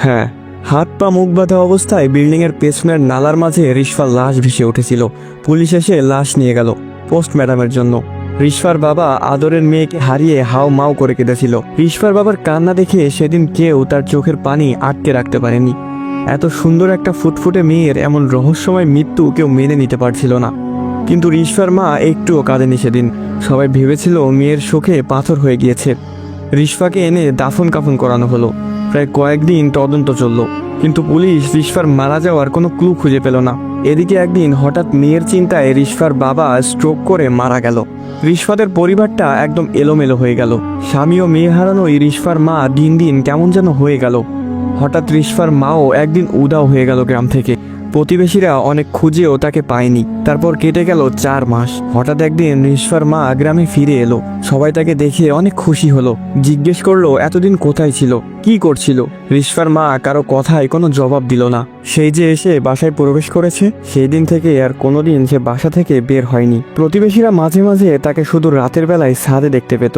হ্যাঁ, হাত পা মুখ বাঁধা অবস্থায় বিল্ডিংয়ের পেছনের নালার মাঝে রিশফার লাশ ভেসে উঠেছিল। পুলিশ এসে লাশ নিয়ে গেল পোস্টম্যাডামের জন্য। রিশফার বাবা আদরের মেয়েকে হারিয়ে হাও মাও করে কেঁদেছিল। রিশফার বাবার কান্না দেখে সেদিন কেউ তার চোখের পানি আটকে রাখতে পারেনি। এত সুন্দর একটা ফুটফুটে মেয়ের এমন রহস্যময় মৃত্যু কেউ মেনে নিতে পারছিল না। কিন্তু রিশফার মা একটুও কাঁদেনি সেদিন। সবাই ভেবেছিল মেয়ের শোকে পাথর হয়ে গিয়েছে। রিশফাকে এনে দাফন কাফন করানো হলো। প্রায় কয়েকদিন তদন্ত চলল, কিন্তু পুলিশ রিশফার মারা যাওয়ার কোনো ক্লু খুঁজে পেল না। এদিকে একদিন হঠাৎ মেয়ের চিন্তায় রিশফার বাবা স্ট্রোক করে মারা গেল। রিশফাদের পরিবারটা একদম এলোমেলো হয়ে গেল। স্বামী ও মেয়ে হারানোই রিশফার মা দিন দিন কেমন যেন হয়ে গেল। হঠাৎ রিশফার মাও একদিন উধাও হয়ে গেল গ্রাম থেকে। প্রতিবেশীরা অনেক খুঁজেও তাকে পায়নি। তারপর কেটে গেল 4 মাস। হঠাৎ একদিন রিশফার মা গ্রামে ফিরে এলো। সবাই তাকে দেখে অনেক খুশি হলো। জিজ্ঞেস করলো, এতদিন কোথায় ছিল, কি করছিল? রিশফার মা কারো কথায় কোনো জবাব দিল না। সেই যে এসে বাসায় প্রবেশ করেছে, সেই দিন থেকে আর কোনোদিন সে বাসা থেকে বের হয়নি। প্রতিবেশীরা মাঝে মাঝে তাকে শুধু রাতের বেলায় ছাদে দেখতে পেত।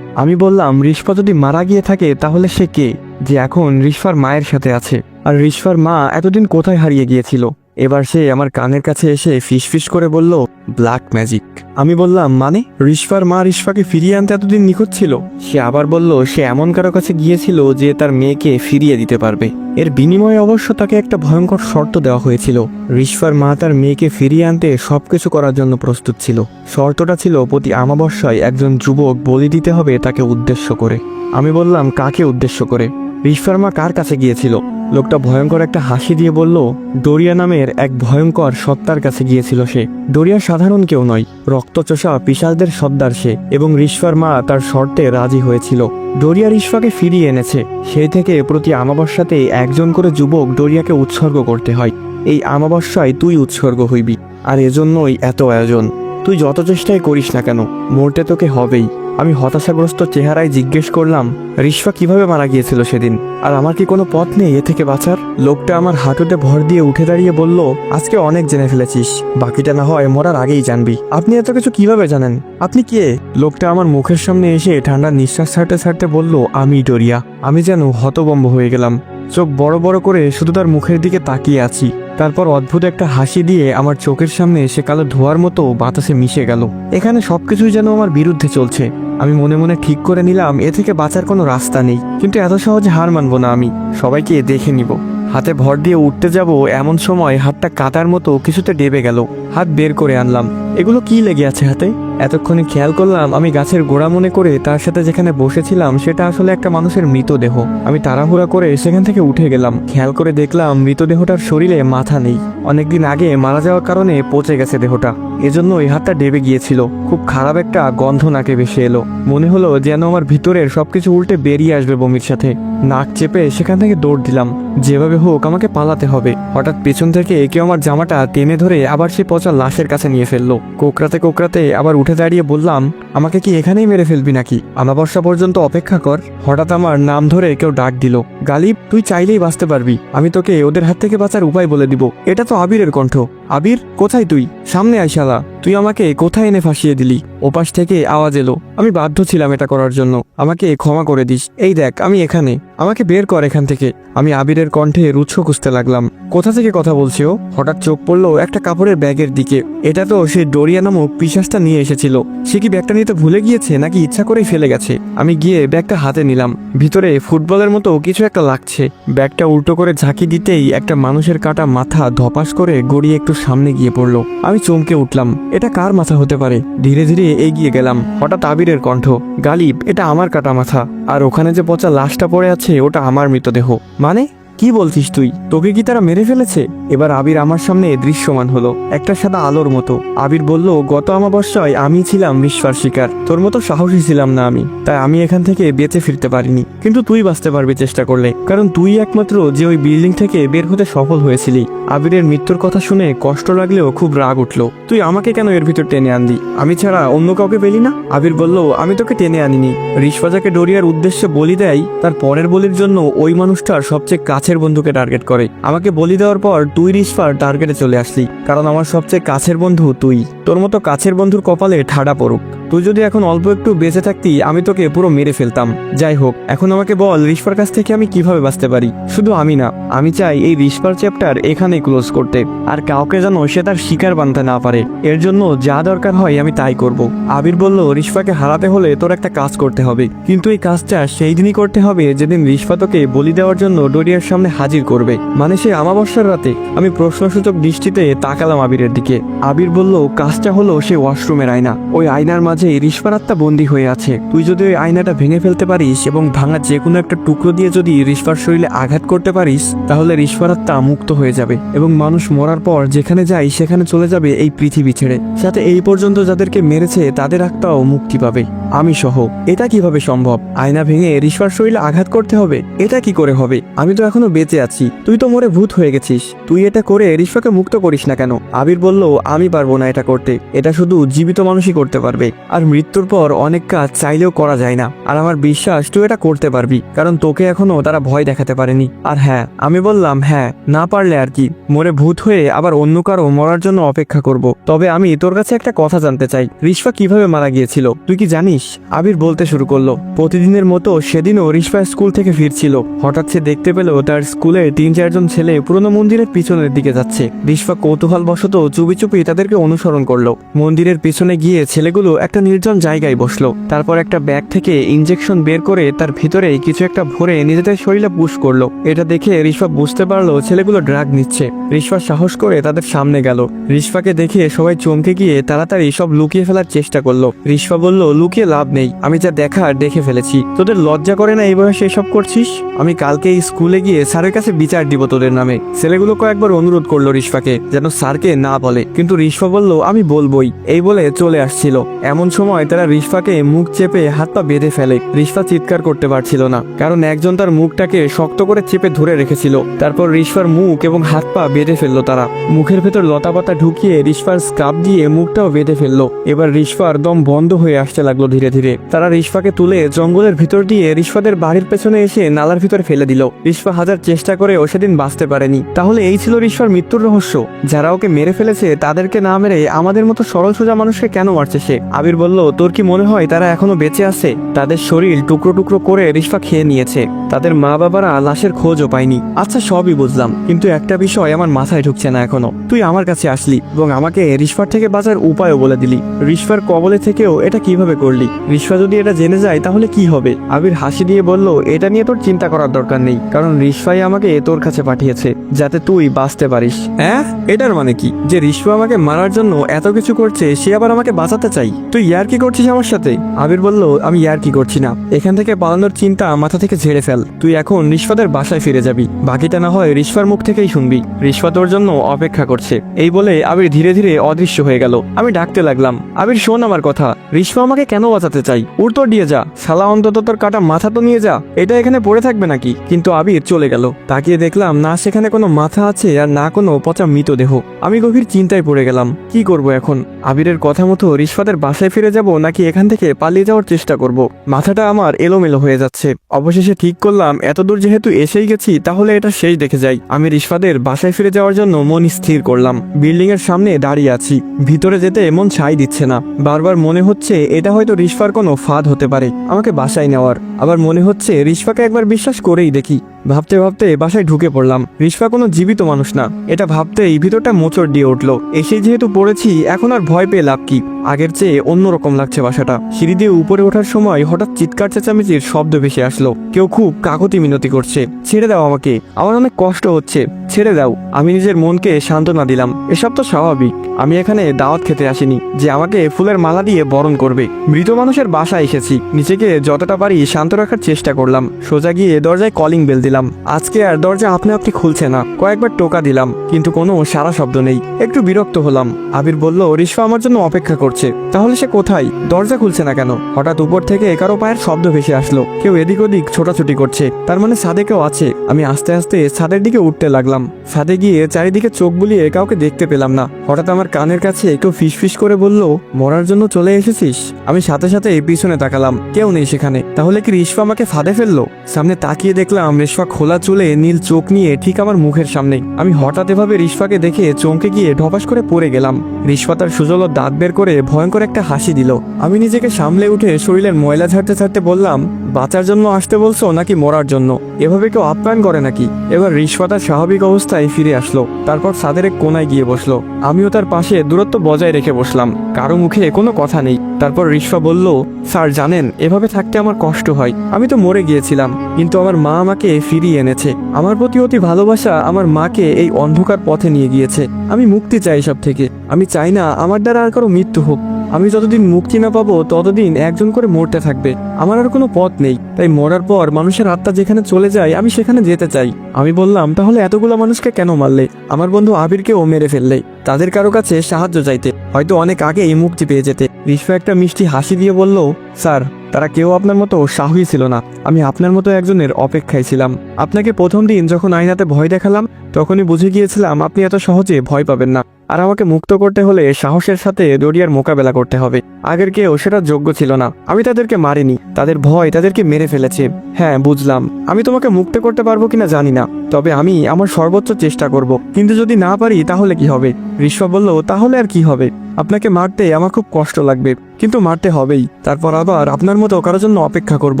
আমি বললাম, রিশফা যদি মারা গিয়ে থাকে তাহলে সে কে, যে এখন রিশফার মায়ের সাথে আছে? আর রিশফার মা এতদিন কোথায় হারিয়ে গিয়েছিল? এবার সে আমার কানের কাছে এসে ফিসফিস করে বলল, ব্ল্যাক ম্যাজিক। আমি বললাম, মানে? রিশফার মা রিশফাকে ফিরিয়ে আনতে এতদিন নিখোঁজ ছিল? সে আবার বলল, সে এমন কারো কাছে গিয়েছিল যে তার মেয়েকে ফিরিয়ে দিতে পারবে। এর বিনিময়ে অবশ্য তাকে একটা ভয়ঙ্কর শর্ত দেওয়া হয়েছিল। রিশফার মা তার মেয়েকে ফিরিয়ে আনতে সবকিছু করার জন্য প্রস্তুত ছিল। শর্তটা ছিল, প্রতি আমাবস্যায় একজন যুবক বলি দিতে হবে তাকে উদ্দেশ্য করে। আমি বললাম, কাকে উদ্দেশ্য করে? রিশফার মা কার কাছে গিয়েছিল? লোকটা ভয়ঙ্কর একটা হাসি দিয়ে বলল, ডোরিয়া নামের এক ভয়ঙ্কর সত্তার কাছে গিয়েছিল সে। ডোরিয়া সাধারণ কেউ নয়, রক্তচোষা পিশাচদের সর্দার সে। এবং রিশফার মা তার শর্তে রাজি হয়েছিল। ডোরিয়া রিশফাকে ফিরিয়ে এনেছে। সেই থেকে প্রতি আমাবস্যাতে একজন করে যুবক ডোরিয়াকে উৎসর্গ করতে হয়। এই আমাবস্যায় তুই উৎসর্গ হইবি, আর এজন্যই এত আয়োজন। তুই যত চেষ্টাই করিস না কেন, মরতে তোকে হবেই। আমি হতাশাগ্রস্ত চেহারায় জিজ্ঞেস করলাম, রিশফা কিভাবে মারা গিয়েছিল সেদিন? আর আমার কি কোনো পথ নেই এ থেকে বাঁচার? লোকটা আমার হাঁটুতে ভর দিয়ে উঠে দাঁড়িয়ে বলল, আজকে অনেক জেনে ফেলেছিস, বাকিটা না হয় মরার আগেই জানবি। আপনি এত কিছু কিভাবে জানেন? আপনি কে? লোকটা আমার মুখের সামনে এসে ঠান্ডা নিঃশ্বাস ছাড়তে ছাড়তে বলল, আমি ডোরিয়া। আমি যেন হতভম্ব হয়ে গেলাম। চোখ বড় বড় করে শুধু তার মুখের দিকে তাকিয়ে আছি। তারপর অদ্ভুত একটা হাসি দিয়ে আমার চোখের সামনে সে কালো ধোঁয়ার মতো বাতাসে মিশে গেল। এখানে সবকিছুই যেন আমার বিরুদ্ধে চলছে। আমি মনে মনে ঠিক করে নিলাম, এ থেকে বাঁচার কোনো রাস্তা নেই। কিন্তু এত সহজে হার মানবো না আমি, সবাইকে দেখে নিব। হাতে ভর দিয়ে উঠতে যাব, এমন সময় হাতটা কাটার মতো কিছুতে ডেবে গেল। হাত বের করে আনলাম। এগুলো কি লেগে আছে হাতে? এতক্ষণে খেয়াল করলাম আমি গাছের গোড়া মনে করে তার সাথে যেখানে বসেছিলাম সেটা আসলে একটা মানুষের মৃতদেহ। আমি তাড়াহুড়া করে সেখান থেকে উঠে গেলাম। খেয়াল করে দেখলাম মৃতদেহটার শরীরে মাথা নেই। অনেকদিন আগে মারা যাওয়ার কারণে পচে গেছে দেহটা, এজন্য এই হাতটা ডেবে গিয়েছিল। খুব খারাপ একটা গন্ধ নাকে ভেসে এলো। মনে হলো যেন আমার ভিতরের সবকিছু উল্টে বেরিয়ে আসবে বমির সাথে। নাক চেপে সেখান থেকে দৌড় দিলাম। যেভাবে হোক আমাকে পালাতে হবে। হঠাৎ পেছন থেকে কেউ আমার জামাটা টেনে ধরে আবার সে পচা লাশের কাছে নিয়ে ফেললো। কোকড়াতে কোকড়াতে আবার উঠে দাঁড়িয়ে বললাম, আমাকে কি এখানেই মেরে ফেলবি নাকি? আমাবস্যা পর্যন্ত অপেক্ষা কর। হঠাৎ আমার নাম ধরে কেউ ডাক দিল, গালিব, তুই চাইলেই বাঁচতে পারবি। আমি তোকে ওদের হাত থেকে বাঁচার উপায় বলে দিব। এটা তো আবিরের কণ্ঠ। আবির, কোথায় তুই? সামনে আয় শালা, তুই আমাকে কোথায় এনে ফাঁসিয়ে দিলি? ওপাশ থেকে আওয়াজ এলো। আমি বাধ্য ছিলাম এটা করার জন্য, আমাকে ক্ষমা করে দিস। এই দেখ, আমি এখানে, আমাকে বের কর এখান থেকে। আমি আবিরের কণ্ঠে উৎস খুঁজতে লাগলাম। কোথা থেকে কথা বলছে ও? হঠাৎ চোখ পড়লো একটা কাপড়ের ব্যাগের দিকে। এটা তো সে ডোরিয়া নামক পিশাচটা নিয়ে এসেছিল। সে কি ব্যাগটা নিতে ভুলে গিয়েছে নাকি ইচ্ছা করেই ফেলে গেছে? আমি গিয়ে ব্যাগটা হাতে নিলাম। ভিতরে ফুটবলের মতো কিছু একটা লাগছে। ব্যাগটা উল্টো করে ঝাঁকি দিতেই একটা মানুষের কাটা মাথা ধপাস করে গড়িয়ে একটু সামনে গিয়ে পড়লো। আমি চমকে উঠলাম, এটা কার মাথা হতে পারে? ধীরে ধীরে এগিয়ে গেলাম। হঠাৎ আবিরের কণ্ঠ, গালিব, এটা আমার কাটা মাথা, আর ওখানে যে পচা লাশটা পড়ে আছে ওটা আমার মৃতদেহ। মানে কি বলছিস তুই? তোকে কি তারা মেরে ফেলেছে? এবার আবির আমার সামনে দৃশ্যমান হলো, একটা সাদা আলোর মতো। আবির বলল, গত অমাবস্যায় আমি ছিলাম রিশফার শিকার। তোর মতো সাহসী ছিলাম না আমি, তাই আমি এখান থেকে বেঁচে ফিরতে পারিনি। কিন্তু তুই বাঁচতে পারবি চেষ্টা করলে, কারণ তুই একমাত্র যে ওই বিল্ডিং থেকে বের হতে সফল হয়েছিলি। আবিরের মৃত্যুর কথা শুনে কষ্ট লাগলেও খুব রাগ উঠলো। তুই আমাকে কেন এর ভিতর টেনে আনলি? আমি ছাড়া অন্য কাউকে পেলি না? আবির বলল, আমি তোকে টেনে আনিনি। রিশফা যাকে ডোরিয়ার উদ্দেশ্যে বলি দেয়, তার পরের বলির জন্য ওই মানুষটার সবচেয়ে কাছের বন্ধুকে টার্গেট করে। আমাকে বলি দেওয়ার পর তুই রিশফার টার্গেটে চলে আসলি, কারণ আমার সবচেয়ে কাছের বন্ধু তুই। তোর মতো কাছের বন্ধুর কপালে ঠাডা পড়ুক। তুই যদি এখন অল্প একটু বেঁচে থাকতি, আমি তোকে পুরো মেরে ফেলতাম। যাই হোক, এখন আমাকে বল, রিশফার কাছ থেকে আমি কিভাবে বাঁচতে পারি? শুধু আমি না, আমি চাই এই রিশফার চ্যাপ্টার এখানেই ক্লোজ করতে, আর কাউকে যেন সে তার শিকার বানতে না পারে। এর জন্য যা দরকার হয় আমি তাই করব। আবির বলল, রিশফাকে হারাতে হলে তোর একটা কাজ করতে হবে, কিন্তু এই কাজটা সেই দিনই করতে হবে যেদিন রিশফা তোকে বলি দেওয়ার জন্য ডোরিয়ার সামনে হাজির করবে, মানে সে অমাবস্যার রাতে। আমি প্রশ্নসূচক দৃষ্টিতে তাকালাম আবিরের দিকে। আবির বলল, কাজটা হলো সে ওয়াশরুমের আয়না। ওই আয়নার মাঝে রিশফার আত্মা বন্দী হয়ে আছে। তুই যদি ওই আয়নাটা ভেঙে ফেলতে পারিস এবং ভাঙা যে কোনো একটা টুকরো দিয়ে যদি রিশফার শরীরে আঘাত করতে পারিস, তাহলে রিশফার আত্মা মুক্ত হয়ে যাবে এবং মানুষ মরার পর যেখানে যায় সেখানে চলে যাবে এই পৃথিবী ছেড়ে। সাথে এই পর্যন্ত যাদেরকে মেরেছে তাদের আত্মাও মুক্তি পাবে, আমি সহ। এটা কিভাবে সম্ভব? আয়না ভেঙে রিশফার শরীরে আঘাত করতে হবে? এটা কি করে হবে? আমি তো এখনো বেঁচে আছি, তুই তো মরে ভূত হয়ে গেছিস। তুই এটা করে রিশফাকে মুক্ত করিস না কেন? আবির বলল, আমি পারবো না এটা করতে, এটা শুধু জীবিত মানুষই করতে পারবে। আর মৃত্যুর পর অনেক কাজ চাইলেও করা যায় না। আর আমার বিশ্বাস তুই এটা করতে পারবি, কারণ তোকে এখনো তারা ভয় দেখাতে পারেনি। আর হ্যাঁ, আমি বললাম হ্যাঁ, না পারলে আর কি, মরে ভূত হয়ে আবার অন্য কারো মরার জন্য অপেক্ষা করব। তবে আমি তোর কাছে একটা কথা জানতে চাই, রিশফা কিভাবে মারা গিয়েছিল তুই কি জানিস? আবির বলতে শুরু করলো। প্রতিদিনের মতো সেদিনও রিশফা স্কুল থেকে ফিরছিল। হঠাৎ সে দেখতে পেল তার স্কুলে 3-4 ছেলে পুরনো মন্দিরের পিছনের দিকে যাচ্ছে। রিশফা কৌতূহলবশত চুপি চুপি তাদেরকে অনুসরণ করলো। মন্দিরের পিছনে গিয়ে ছেলেগুলো একটা নির্জন জায়গায় বসলো। তারপর একটা ব্যাগ থেকে ইনজেকশন বের করে তার ভিতরে কিছু একটা ভরে নিজেদের শরীরে পুশ করলো। এটা দেখে রিশফা বুঝতে পারলো ছেলেগুলো ড্রাগ নিচ্ছে। রিশফা সাহস করে তাদের সামনে গেল। রিশফাকে দেখে সবাই চমকে গিয়ে তাড়াতাড়ি সব লুকিয়ে ফেলার চেষ্টা করলো। রিশফা বলল, লুকিয়ে লাভ নেই, আমি যা দেখার দেখে ফেলেছি। তোদের লজ্জা করে না এই বয়সে এসব করছিস? আমি কালকে এই স্কুলে গিয়ে স্যারের কাছে বিচার দিব তোদের নামে। ছেলেগুলো কয়েকবার অনুরোধ করলো রিশফাকে যেন স্যারকে না বলে, কিন্তু রিশফা বলল, আমি বলবোই। এই বলে চলে আসছিল। এমন সময় তারা রিশফাকে মুখ চেপে হাত পা বেঁধে ফেলে। রিশফা চিৎকার করতে পারছিল না, কারণ একজন তার মুখটাকে শক্ত করে চেপে ধরে রেখেছিল। তারপর রিশফার মুখ এবং হাত পা বেঁধে ফেললো তারা। মুখের ভেতর লতাপাতা ঢুকিয়ে রিশফার স্কার্ফ দিয়ে মুখটাও বেঁধে ফেললো। এবার রিশফার দম বন্ধ হয়ে আসতে লাগলো ধীরে ধীরে। তারা রিশফাকে তুলে জঙ্গলের ভিতর দিয়ে রিশফাদের বাড়ির পেছনে এসে নালার ভিতরে ফেলে দিল। রিশফা হাজার চেষ্টা করেও সেদিন বাঁচতে পারেনি। তাহলে এই ছিল রিশফার মৃত্যুর রহস্য। যারা ওকে মেরে ফেলেছে তাদেরকে না মেরে আমাদের মতো সরল সোজা মানুষকে কেন মারছে সে? আবির বলল, তোর কি মনে হয় তারা এখনো বেঁচে আছে? তাদের শরীর টুকরো টুকরো করে রিশফা খেয়ে নিয়েছে। তাদের মা বাবারা লাশের খোঁজও পায়নি। আচ্ছা, সবই বুঝলাম, কিন্তু একটা বিষয় আমার মাথায় ঢুকছে না এখনো। তুই আমার কাছে আসলি এবং আমাকে রিশফার থেকে বাঁচার উপায়ও বলে দিলি। রিশফার কবলে থেকেও এটা কিভাবে করলি? রিশফা যদি এটা জেনে যায় তাহলে কি হবে? আবির হাসি দিয়ে বলল, এটা নিয়ে তোর চিন্তা করার দরকার নেই, কারণ রিশফাই আমাকে তোর কাছে পাঠিয়েছে যাতে তুই বাঁচতে পারিস। হ্যাঁ, এটার মানে কি যে রিশফা আমাকে মারার জন্য এত কিছু করছে, সে আবার আমাকে বাঁচাতে চাই? তুই ইয়ার কি করছিস আমার সাথে? আবির বলল, আমি ইয়ার কি করছি না। এখান থেকে পালানোর চিন্তা মাথা থেকে ঝেড়ে ফেল। তুই এখন রিশফাদের বাসায় ফিরে যাবি, বাকিটা না হয় রিশফার মুখ থেকেই শুনবি। রিশফা তোর জন্য অপেক্ষা করছে। এই বলে আবির ধীরে ধীরে অদৃশ্য হয়ে গেল। আমি ডাকতে লাগলাম, আবির শোন আমার কথা, রিশফা আমাকে কেন বাঁচাতে চাই? উড়তো দিয়ে যা শালা, অন্তত তোর কাটা মাথা তো নিয়ে যা, এটা এখানে পড়ে থাকবে নাকি? কিন্তু আবির চলে গেল। তাকিয়ে দেখলাম না সেখানে কোনো মাথা আছে আর না কোনো পচা মৃতদেহ। আমি গভীর চিন্তায় পড়ে গেলাম, কি করব এখন? আবিরের কথা মতো রিশফাদের বাসায় ফিরে যাব নাকি এখান থেকে পালিয়ে যাওয়ার চেষ্টা করব। মাথাটা আমার এলোমেলো হয়ে যাচ্ছে। অবশেষে ঠিক করলাম এতদূর যেহেতু এসেই গেছি তাহলে এটা শেষ দেখে যাই। আমি রিশফাদের বাসায় ফিরে যাওয়ার জন্য মন স্থির করলাম। বিল্ডিং এর সামনে দাঁড়িয়ে আছি, ভিতরে যেতে মন ছাই দিচ্ছে না। বারবার মনে হচ্ছে এটা হয়তো রিশফার কোনো ফাঁদ হতে পারে আমাকে বাসায় নেওয়ার। আবার মনে হচ্ছে রিশফাকে একবার বিশ্বাস করেই দেখি। ভাবতে ভাবতে বাসায় ঢুকে পড়লাম। রিশফা কোনো জীবিত মানুষ না, এটা ভাবতেই ভিতরটা মোচড় দিয়ে উঠলো। এসেই যেহেতু পড়েছি এখন আর ভয় পেয়ে লাভ কি। আগের চেয়ে অন্যরকম লাগছে বাসাটা। সিঁড়ি দিয়ে উপরে ওঠার সময় হঠাৎ চিৎকার চেঁচামেচির শব্দ ভেসে আসলো। কেউ খুব কাকতি মিনতি করছে, ছেড়ে দাও আমাকে, আমার অনেক কষ্ট হচ্ছে, ছেড়ে দাও। আমি নিজের মনকে সান্ত্বনা দিলাম, এসব তো স্বাভাবিক। আমি এখানে দাওয়াত খেতে আসিনি যে আমাকে ফুলের মালা দিয়ে বরণ করবে। মৃত মানুষের বাসায় এসেছি। নিজেকে যতটা পারি শান্ত রাখার চেষ্টা করলাম। সোজা গিয়ে দরজায় কলিং বেল দিলাম। আজকে আর দরজা আপনি আপনি খুলছে না। কয়েকবার টোকা দিলাম কিন্তু কোনো সারা শব্দ নেই। একটু বিরক্ত হলাম। আবির বলল রিশফা আমার জন্য অপেক্ষা করছে। তাহলে সে কোথায়? দরজা খুলছে না কেন? হঠাৎ উপর থেকে কারো পায়ের শব্দ ভেসে আসলো। কেউ এদিক ওদিক ছোটাছুটি করছে, তার মানে ছাদে কেউ আছে। আমি আস্তে আস্তে ছাদের দিকে উঠতে লাগলাম। ছাদে গিয়ে চারিদিকে চোখ বুলিয়ে কাউকে দেখতে পেলাম না। হঠাৎ আমার কানের কাছে কেউ ফিসফিস করে বলল মরার জন্য চলে এসেছিস? আমি সাথে সাথে পিছনে তাকালাম, কেউ নেই সেখানে। তাহলে কি রিশফা আমাকে ফাঁদে ফেললো? সামনে তাকিয়ে দেখলাম রিশফা খোলা চুলে নীল চোখ নিয়ে ঠিক আমার মুখের সামনে। আমি হঠাৎ এভাবে রিশফাকে দেখে চমকে গিয়ে ঢপাস করে পড়ে গেলাম। রিশফা তার সুজলো দাঁত বের করে ভয়ঙ্কর একটা হাসি দিল। আমি নিজেকে সামলে উঠে শরীরের ময়লা ঝাড়তে ঝাড়তে বললাম বাঁচার জন্য আসতে বলছো নাকি মরার জন্য? এভাবে কেউ আপ্যায়ন করে নাকি? এবার রিশফা তার স্বাভাবিক অবস্থায় ফিরে আসলো। তারপর ছাদের এক কোনায় গিয়ে বসলো। আমিও তার পাশে দূরত্ব বজায় রেখে বসলাম। কারো মুখে কোনো কথা নেই। তারপর রিশফা বলল স্যার জানেন এভাবে থাকতে আমার কষ্ট হয়। আমি তো মরে গিয়েছিলাম কিন্তু আমার মা আমাকে ফিরিয়ে এনেছে। আমার প্রতি অতি ভালোবাসা আমার মাকে এই অন্ধকার পথে নিয়ে গিয়েছে। আমি মুক্তি চাই সব থেকে। আমি চাই না আমার দ্বারা আর কারো মৃত্যু হোক। আমি যতদিন মুক্তি না পাবো ততদিন একজন করে মরতে থাকবে। আমার আর কোনো পথ নেই। তাই মরার পর মানুষের আত্মা যেখানে চলে যায় আমি সেখানে যেতে চাই। আমি বললাম তাহলে এতগুলো মানুষকে কেন মারলে? আমার বন্ধু আবিরকেও মেরে ফেললে। তাদের কারো কাছে সাহায্য চাইতে, হয়তো অনেক আগে এই মুক্তি পেয়ে যেতে। রিশফা একটা মিষ্টি হাসি দিয়ে বলল স্যার তারা কেউ আপনার মতো সাহসী ছিল না। আমি আপনার মতো একজনের অপেক্ষায় ছিলাম। আপনাকে প্রথম দিন যখন আয়নাতে ভয় দেখালাম তখনই বুঝে গিয়েছিলাম আপনি এত সহজে ভয় পাবেন না। আর আমাকে মুক্ত করতে হলে সাহসের সাথে দরিয়ার মোকাবেলা করতে হবে। আগের কেউ সেটা যোগ্য ছিল না। আমি তাদেরকে মারিনি, তাদের ভয় তাদেরকে মেরে ফেলেছে। হ্যাঁ বুঝলাম, আমি তোমাকে মুক্ত করতে পারবো কিনা জানি না, তবে আমি আমার সর্বোচ্চ চেষ্টা করব। কিন্তু যদি না পারি তাহলে কি হবে? রিশফা বলল তাহলে আর কি হবে? আপনাকে মারতে আমার খুব কষ্ট লাগবে কিন্তু মারতে হবেই। তারপর আবার আপনার মতো কারোর জন্য অপেক্ষা করব।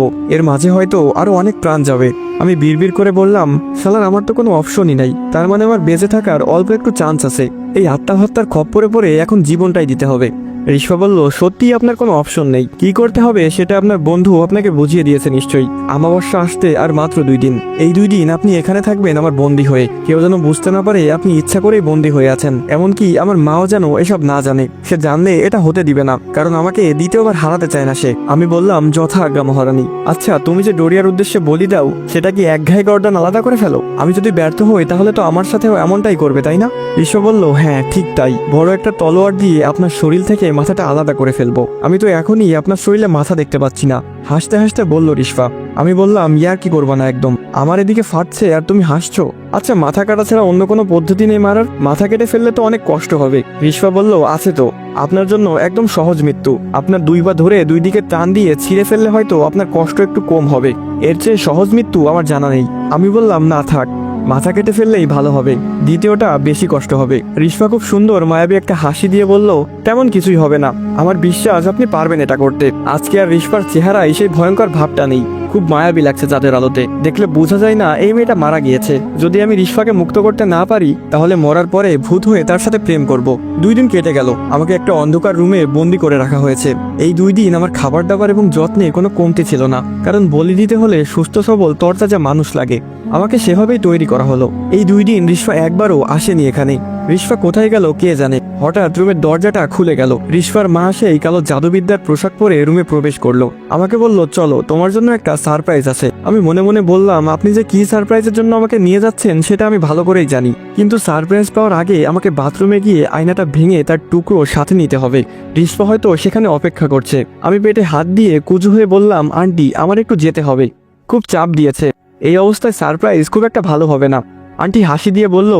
এর মাঝে হয়তো আরো অনেক প্রাণ যাবে। আমি বিড়বিড় করে বললাম শালার আমার তো কোনো অপশনই নাই। তার মানে আমার বেঁচে থাকার অল্প একটু চান্স আছে। এই আত্মহত্যার খপ্পরে পড়ে এখন জীবনটাই দিতে হবে। রিশফা বলল সত্যিই আপনার কোনো অপশন নেই। কি করতে হবে সেটা আপনার বন্ধু আপনাকে বুঝিয়ে দিয়েছে নিশ্চয়ই। আমাবস্যা আসতে আর মাত্র 2 দিন। এই 2 দিন আপনি এখানে থাকবেন আমার বন্দী হয়ে। কেউ যেন বুঝতে না পারে আপনি ইচ্ছা করেই বন্দী হয়ে আছেন। এমনকি আমার মাও যেন এসব না জানে। সে জানলে এটা হতে দিবে না, কারণ আমাকে দ্বিতীয়বার হারাতে চায় না সে। আমি বললাম যথা আজ্ঞা মহারানী। আচ্ছা তুমি যে ডোরিয়ার উদ্দেশ্যে বলি দাও সেটা কি একঘায়ে গর্দান আলাদা করে ফেলো? আমি যদি ব্যর্থ হই তাহলে তো আমার সাথেও এমনটাই করবে তাই না? রিশফা বলল হ্যাঁ ঠিক তাই। বড় একটা তলোয়ার দিয়ে আপনার শরীর থেকে মাথাটা আলাদা করে ফেলবো। আমি তো এখনই আপনার শরীরে মাথা দেখতে পাচ্ছি না। হাসতে হাসতে বলল রিশফা। আমি বললাম ইয়ার কি করবা না একদম। আমার এদিকে ফাটছে আর তুমি হাসছো। আচ্ছা মাথা কাটা ছাড়া অন্য কোনো পদ্ধতি নেই মারার? মাথা কেটে ফেললে তো অনেক কষ্ট হবে। রিশফা বলল আছে তো। আপনার জন্য একদম সহজ মৃত্যু। আপনার 2 পা ধরে 2 দিকে টান দিয়ে ছিঁড়ে ফেললে হয়তো আপনার কষ্ট একটু কম হবে। এর চেয়ে সহজ মৃত্যু আমার জানা নেই। আমি বললাম না থাক, মাথা কেটে ফেললেই ভালো হবে, দ্বিতীয়টা বেশি কষ্ট হবে। রিশফা খুব সুন্দর মায়াবী একটা হাসি দিয়ে বলল তেমন কিছুই হবে না। আমার বিশ্বাস আপনি পারবেন এটা করতে। আজকে আর রিশফার চেহারায় সেই ভয়ঙ্কর ভাবটা নেই। খুব মায়াবী লাগছে চাঁদের আলোতে। দেখলে বোঝা যায় না এই মেয়েটা মারা গিয়েছে। যদি আমি রিশফাকে মুক্ত করতে না পারি তাহলে মরার পরে ভূত হয়ে তার সাথে প্রেম করব। 2 দিন কেটে গেল। আমাকে একটা অন্ধকার রুমে বন্দি করে রাখা হয়েছে। এই 2 দিন আমার খাবার দাবার এবং যত্নে কোনো কমতি ছিল না, কারণ বলি দিতে হলে সুস্থ সবল তরতাজা মানুষ লাগে। আমাকে সেভাবেই তৈরি করা হলো। এই 2 দিন রিশফা একবারও আসেনি এখানে। রিশফা কোথায় গেল কে জানে। হঠাৎ রুমের দরজাটা খুলে গেল। রিশফার মা সেই কালো জাদুবিদ্যার পোশাক পরে রুমে প্রবেশ করলো। আমাকে বলল চলো তোমার জন্য একটা সারপ্রাইজ আছে। আমি মনে মনে বললাম আপনি যে কি সারপ্রাইজের জন্য আমাকে নিয়ে যাচ্ছেন সেটা আমি ভালো করেই জানি, কিন্তু সারপ্রাইজ পাওয়ার আগে আমাকে বাথরুমে গিয়ে আয়নাটা ভেঙে তার টুকরো সাথে নিতে হবে। রিশফা হয়তো সেখানে অপেক্ষা করছে। আমি পেটে হাত দিয়ে কুজু হয়ে বললাম আন্টি আমার একটু যেতে হবে, খুব চাপ দিয়েছে। এই অবস্থায় সারপ্রাইজ খুব একটা ভালো হবে না। আন্টি হাসি দিয়ে বলল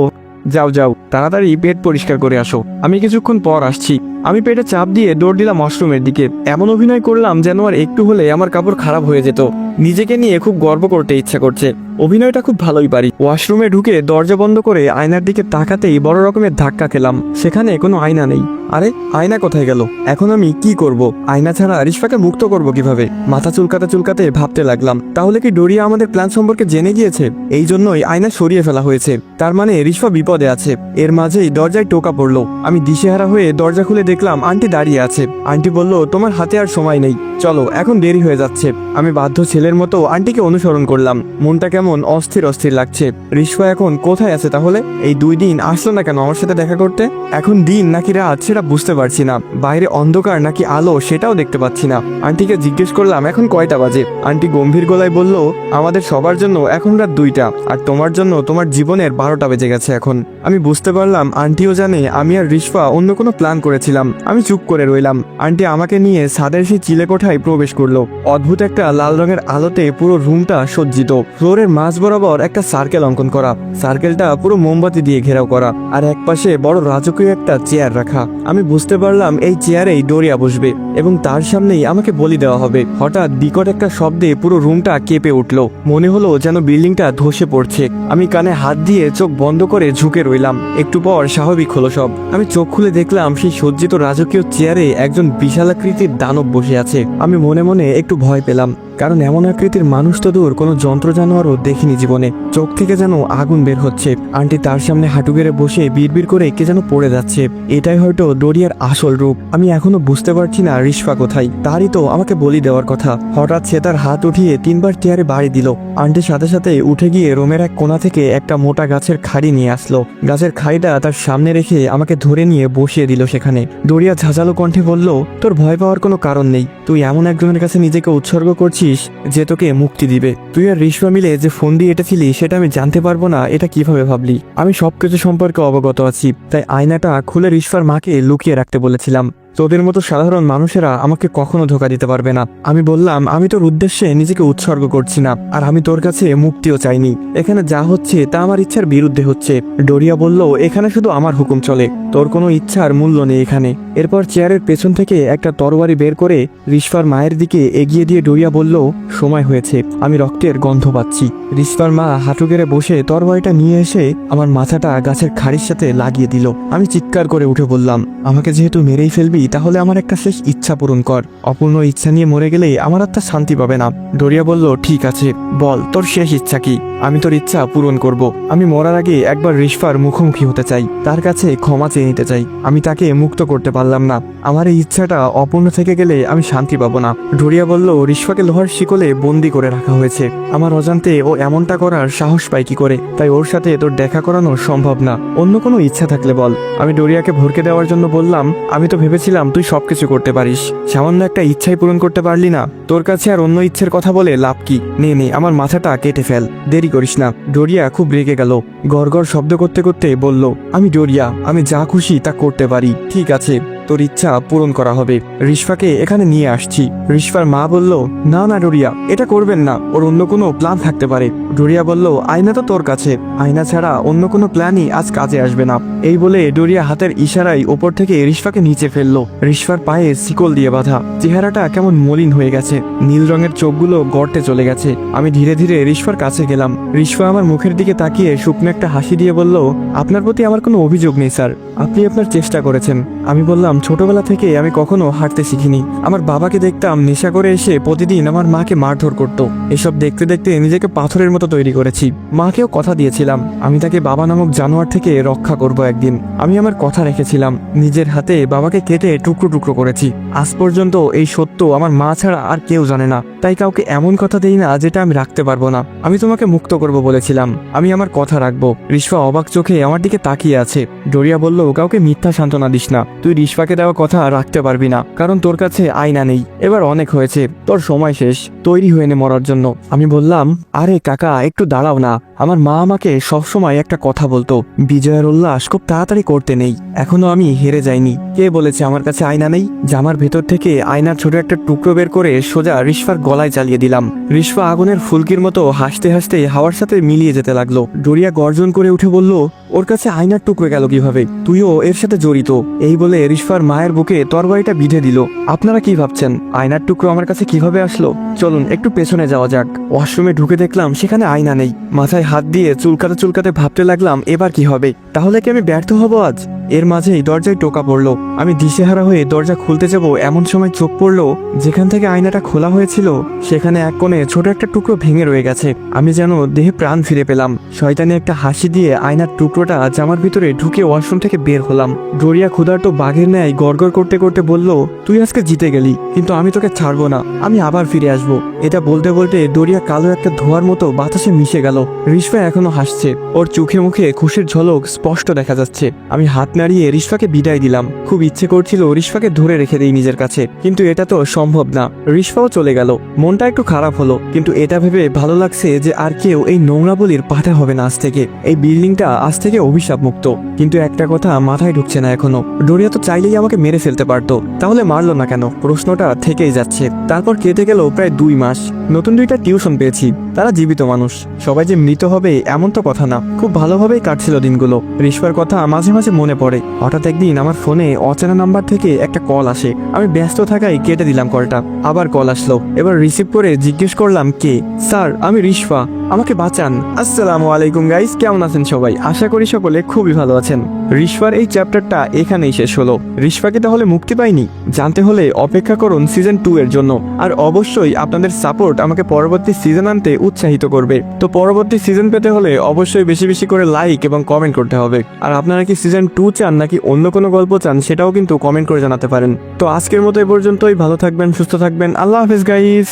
যাও যাও, তাড়াতাড়ি পেট পরিষ্কার করে আসো, আমি কিছুক্ষণ পর আসছি। আমি পেটে চাপ দিয়ে দৌড় দিলাম ওয়াশরুমের দিকে। এমন অভিনয় করলাম যেন আর একটু হলে আমার কাপড় খারাপ হয়ে যেত। নিজেকে নিয়ে খুব গর্ব করতে ইচ্ছা করছে, অভিনয়টা খুব ভালোই পারি। ওয়াশরুমে ঢুকে দরজা বন্ধ করে আয়নার দিকে তাকাতেই বড় রকমের ধাক্কা খেলাম। সেখানে কোনো আয়না নেই। আরে আয়না কোথায় গেল? এখন আমি কি করব? আয়না ছাড়া রিশফাকে মুক্ত করব কিভাবে? মাথা চুলকাতে চুলকাতে ভাবতে লাগলাম, তাহলে কি ডোরিয়া আমাদের প্ল্যান সম্পর্কে জেনে গিয়েছে? এই জন্যই আয়না সরিয়ে ফেলা হয়েছে। তার মানে রিশফা বিপদে আছে। এর মাঝেই দরজায় টোকা পড়লো। আমি দিশেহারা হয়ে দরজা খুলে দেখলাম আন্টি দাঁড়িয়ে আছে। আন্টি বলল, তোমার হাতে আর সময় নেই, চলো, এখন দেরি হয়ে যাচ্ছে। আমি বাধ্য ছেলের মতো আন্টিকে অনুসরণ করলাম। মনটা কেমন অস্থির অস্থির লাগছে। রিশফা এখন কোথায় আছে তাহলে? এই 2 দিন আসলো না কেন আমার সাথে দেখা করতে? এখন দিন নাকি রাত সেটা বুঝতে পারছি না। বাইরে অন্ধকার নাকি আলো সেটাও দেখতে পাচ্ছি না। আন্টিকে জিজ্ঞেস করলাম এখন কয়টা বাজে। আন্টি গম্ভীর গলায় বলল, আমাদের সবার জন্য এখন রাত 2টা, আর তোমার জন্য তোমার জীবনের 12টা বেজে গেছে এখন। আমি বুঝতে পারলাম আন্টিও জানে আমি আর রিশফা অন্য কোনো প্ল্যান করেছিলাম। আমি চুপ করে রইলাম। আন্টি আমাকে নিয়ে ছাদের সেই চিলে কোঠায় প্রবেশ করলো। অদ্ভুত একটা লাল রঙের আলোতে পুরো রুমটা সজ্জিত। ফ্লোরের মাঝ বরাবর একটা সার্কেল অঙ্কন করা। সার্কেলটা পুরো মোমবাতি দিয়ে ঘেরাও করা, আর একপাশে বড় রাজকীয় একটা চেয়ার রাখা। আমি বুঝতে পারলাম এই চেয়ারেই ডোরিয়া বসবে এবং তার সামনেই আমাকে বলি দেওয়া হবে। হঠাৎ বিকট একটা শব্দে পুরো রুমটা কেঁপে উঠল। মনে হলো যেন বিল্ডিংটা ধসে পড়ছে। আমি কানে হাত দিয়ে চোখ বন্ধ করে ঝুঁকে রইলাম। একটু পর স্বাভাবিক হলো সব। আমি চোখ খুলে দেখলাম সেই সজ্জিত রাজকীয় চেয়ারে একজন বিশালাকৃতির দানব বসে আছে। আমি মনে মনে একটু ভয় পেলাম, কারণ এমন আকৃতির মানুষ তো দূর, কোনো যন্ত্র জানোয়ারও দেখিনি জীবনে। চোখ থেকে যেন আগুন বের হচ্ছে। আন্টি তার সামনে হাঁটু গেড়ে বসে বিড়বিড় করে কে যেন পড়ে যাচ্ছে। এটাই হয়তো ডোরিয়ার আসল রূপ। আমি এখনো বুঝতে পারছি না রিশফা কোথায়। তারই তো আমাকে বলি দেওয়ার কথা। হঠাৎ সে তার হাত উঠিয়ে 3বার চেয়ারে বাড়ি দিল। আন্টির সাথে সাথে উঠে গিয়ে রুমের এক কোণা থেকে একটা মোটা গাছের খাড়ি নিয়ে আসলো। গাছের খাড়িটা তার সামনে রেখে আমাকে ধরে নিয়ে বসিয়ে দিল সেখানে। ডোরিয়া ঝাঁঝালো কণ্ঠে বলল, তোর ভয় পাওয়ার কোনো কারণ নেই। তুই এমন একজনের কাছে নিজেকে উৎসর্গ করছিস যে তোকে মুক্তি দিবে। তুই আর রিশফা মিলে যে ফোন দিয়ে এঁটেছিলি সেটা আমি জানতে পারবো না, এটা কিভাবে ভাবলি? আমি সবকিছু সম্পর্কে অবগত আছি, তাই আয়নাটা খুলে রিশফার মাকে লুকিয়ে রাখতে বলেছিলাম। তোদের মতো সাধারণ মানুষেরা আমাকে কখনো ধোকা দিতে পারবে না। আমি বললাম, আমি তোর উদ্দেশ্যে নিজেকে উৎসর্গ করছি না, আর আমি তোর কাছে মুক্তিও চাইনি। এখানে যা হচ্ছে তা আমার ইচ্ছার বিরুদ্ধে হচ্ছে। ডোরিয়া বলল, এখানে শুধু আমার হুকুম চলে, তোর কোনো ইচ্ছার মূল্য নেই এখানে। এরপর চেয়ারের পেছন থেকে একটা তরবারি বের করে রিশফার মায়ের দিকে এগিয়ে দিয়ে ডোরিয়া বলল, সময় হয়েছে, আমি রক্তের গন্ধ পাচ্ছি। রিশফার মা হাঁটু গেড়ে বসে তরবারিটা নিয়ে এসে আমার মাথাটা গাছের খাড়ির সাথে লাগিয়ে দিল। আমি চিৎকার করে উঠে বললাম, আমাকে যেহেতু মেরেই ফেলবি, তাহলে আমার একটা শেষ ইচ্ছা পূরণ কর। অপূর্ণ ইচ্ছা নিয়ে মরে গেলে আমার আত্মা শান্তি পাবে না। ডোরিয়া বলল, ঠিক আছে, বল তোর শেষ ইচ্ছা কি? আমি তোর ইচ্ছা পূরণ করব। আমি মরার আগে একবার রিশফার মুখোমুখি হতে চাই, তার কাছে ক্ষমা চেয়ে নিতে চাই। আমি তাকে মুক্ত করতে পারলাম না। আমার এই ইচ্ছাটা অপূর্ণ থেকে গেলে আমি শান্তি পাবো না। ডোরিয়া বলল, রিশফাকে লোহার শিকলে বন্দি করে রাখা হয়েছে। আমার অজান্তে ও এমনটা করার সাহস পায় কি করে? তাই ওর সাথে তোর দেখা করানো সম্ভব না। অন্য কোনো ইচ্ছা থাকলে বল। আমি ডোরিয়াকে ভরকে দেওয়ার জন্য বললাম, আমি তো ভেবেছিলাম তুই সবকিছু করতে পারিস, সামান্য একটা ইচ্ছাই পূরণ করতে পারলি না। তোর কাছে আর অন্য ইচ্ছের কথা বলে লাভ কি? নে নে, আমার মাথাটা কেটে ফেল, দেরি করিস না। ডোরিয়া খুব রেগে গেল। গড়গড় শব্দ করতে করতে বলল, আমি ডোরিয়া, আমি যা খুশি তা করতে পারি। ঠিক আছে, তোর ইচ্ছা পূরণ করা হবে। রিশফাকে এখানে নিয়ে আসছি। রিশফার মা বলল, না না ডোরিয়া, এটা করবেন না, ওর অন্য কোনো প্ল্যান থাকতে পারে। ডোরিয়া বলল, আয়না তো তোর কাছে, আয়না ছাড়া অন্য কোনো প্ল্যানই আজ কাজে আসবে না। এই বলে ডোরিয়া হাতের ইশারায় ওপর থেকে রিশফাকে নিচে ফেললো। রিশফার পায়ে শিকল দিয়ে বাঁধা, চেহারাটা কেমন মলিন হয়ে গেছে, নীল রঙের চোখগুলো গর্তে চলে গেছে। আমি ধীরে ধীরে রিশফার কাছে গেলাম। রিশফা আমার মুখের দিকে তাকিয়ে শুকনো একটা হাসি দিয়ে বলল, আপনার প্রতি আমার কোনো অভিযোগ নেই স্যার, আপনি আপনার চেষ্টা করেছেন। আমি বললাম, ছোটবেলা থেকে আমি কখনো হাঁটতে শিখিনি। আমার বাবাকে দেখতাম নেশা করে এসে প্রতিদিন আমার মাকে মারধর করত। এসব দেখতে দেখতে নিজেকে পাথরের মতো তৈরি করেছি। মাকেও কথা দিয়েছিলাম আমি তাকে বাবা নামক জানোয়ার থেকে রক্ষা করব একদিন। আমি আমার কথা রেখেছিলাম, নিজের হাতে বাবাকে কেটে টুকরো টুকরো করেছি। আজ পর্যন্ত এই সত্য আমার মা ছাড়া আর কেউ জানে না, তাই কাউকে এমন কথা দেই না যেটা আমি রাখতে পারবো না। আমি তোমাকে মুক্ত করব বলেছিলাম, আমি আমার কথা রাখবো। রিশফা অবাক চোখে আমার দিকে তাকিয়ে আছে। ডোরিয়া বলল, কাউকে মিথ্যা সান্ত্বনা দিস না, তুই রিশফাকে দেওয়া কথা রাখতে পারবি না, কারণ তোর কাছে আয়না নেই। এবার অনেক হয়েছে, তোর সময় শেষ, তৈরি হয়ে নে মরার জন্য। আমি বললাম, আরে কাকা একটু দাঁড়াও না, আমার মা আমাকে সবসময় একটা কথা বলতো, বিজয়ের উল্লাস খুব তাড়াতাড়ি করতে নেই। এখনো আমি হেরে যাইনি। কে বলেছে আমার কাছে আয়না নেই? জামার ভেতর থেকে আয়নার ছোট একটা টুকরো বের করে সোজা রিশফার গলায় চালিয়ে দিলাম। রিশফা আগুনের ফুলকির মতো হাসতে হাসতে হাওয়ার সাথে মিলিয়ে যেতে লাগলো। ডোরিয়া গর্জন করে উঠে বলল, ওর কাছে আয়নার টুকরো গেল কিভাবে? তুইও এর সাথে জড়িত। এই বলে রিশফার মায়ের বুকে তরবারিটা বিঁধে দিল। আপনারা কি ভাবছেন আয়নার টুকরো আমার কাছে কিভাবে আসলো? চলুন একটু পেছনে যাওয়া যাক। ওয়াশরুমে ঢুকে দেখলাম সেখানে আয়না নেই। মাথায় হাত দিয়ে চুলকাতে চুলকাতে ভাবতে লাগলাম এবার কি হবে? তাহলে কি আমি ব্যর্থ হব আজ? এর মাঝেই দরজায় টোকা পড়লো। আমি দিশেহারা হয়ে দরজা খুলতে যাব এমন সময় চোখ পড়লো যেখান থেকে আয়নাটা খোলা হয়েছিল সেখানে এক কোণে ছোট একটা টুকরো ভেঙে রয়ে গেছে। আমি যেন দেহে প্রাণ ফিরে পেলাম। শয়তানি একটা হাসি দিয়ে আয়নার টুকরোটা জামার ভিতরে ঢুকে ওয়াশরুম থেকে বের হলাম। ডোরিয়া ক্ষুধার্ত বাঘের ন্যায় গড়গড় করতে করতে বলল, তুই আজকে জিতে গেলি, কিন্তু আমি তোকে ছাড়বো না, আমি আবার ফিরে আসবো। এটা বলতে বলতে ডোরিয়া কালো একটা ধোঁয়ার মতো বাতাসে মিশে গেল। রিশফা এখনো হাসছে, ওর চোখে মুখে খুশির ঝলক স্পষ্ট দেখা যাচ্ছে। আমি হাত নাড়িয়ে রিশফাকে বিদায় দিলাম। খুব ইচ্ছে করছিল রিশফাকে ধরে রেখে দিই নিজের কাছে, কিন্তু এটা তো সম্ভব না। রিশফাও চলে গেল। মনটা একটু খারাপ হলো, কিন্তু এটা ভেবে ভালো লাগছে যে আর কেউ এই নোংরা বলির পাঠা হবে না আজ থেকে। এই বিল্ডিংটা আজ থেকে অভিশাপ মুক্ত। কিন্তু একটা কথা মাথায় ঢুকছে না এখনো, ডোরিয়া তো চাইলেই আমাকে মেরে ফেলতে পারতো, তাহলে মারলো না কেন? প্রশ্নটা থেকেই যাচ্ছে। তারপর কেটে গেল প্রায় 2 মাস। নতুন 2টা টিউশন পেয়েছি, তারা জীবিত মানুষ। সবাই যে মৃত হবে এমন তো কথা না। খুব ভালোভাবেই কাটছিল দিনগুলো। রিশফার কথা মাঝে মাঝে মনে পড়ে। হঠাৎ একদিন আমার ফোনে অচেনা নাম্বার থেকে একটা কল আসে। আমি ব্যস্ত থাকায় কেটে দিলাম কলটা। আবার কল আসলো। এবার রিসিভ করে জিজ্ঞেস করলাম, কে? স্যার, আমি রিশফা, আমাকে বাঁচান। আসসালামু আলাইকুম গাইস, কেমন আছেন সবাই? আশা করি সকলে খুবই ভালো আছেন। রিশফার এই চ্যাপ্টারটা এখানেই শেষ হলো। রিশফা কি তাহলে মুক্তি পায়নি? জানতে হলে অপেক্ষা করুন সিজন 2 এর জন্য। আর অবশ্যই আপনাদের সাপোর্ট আমাকে পরবর্তী সিজন আনতে উৎসাহিত করবে। তো পরবর্তী সিজন পেতে হলে অবশ্যই বেশি বেশি করে লাইক এবং কমেন্ট করতে হবে। আর আপনারা কি সিজন 2 চান নাকি অন্য কোনো গল্প চান সেটাও কিন্তু কমেন্ট করে জানাতে পারেন। তো আজকের মতো এ পর্যন্তই। ভালো থাকবেন, সুস্থ থাকবেন। আল্লাহ হাফেজ গাইস।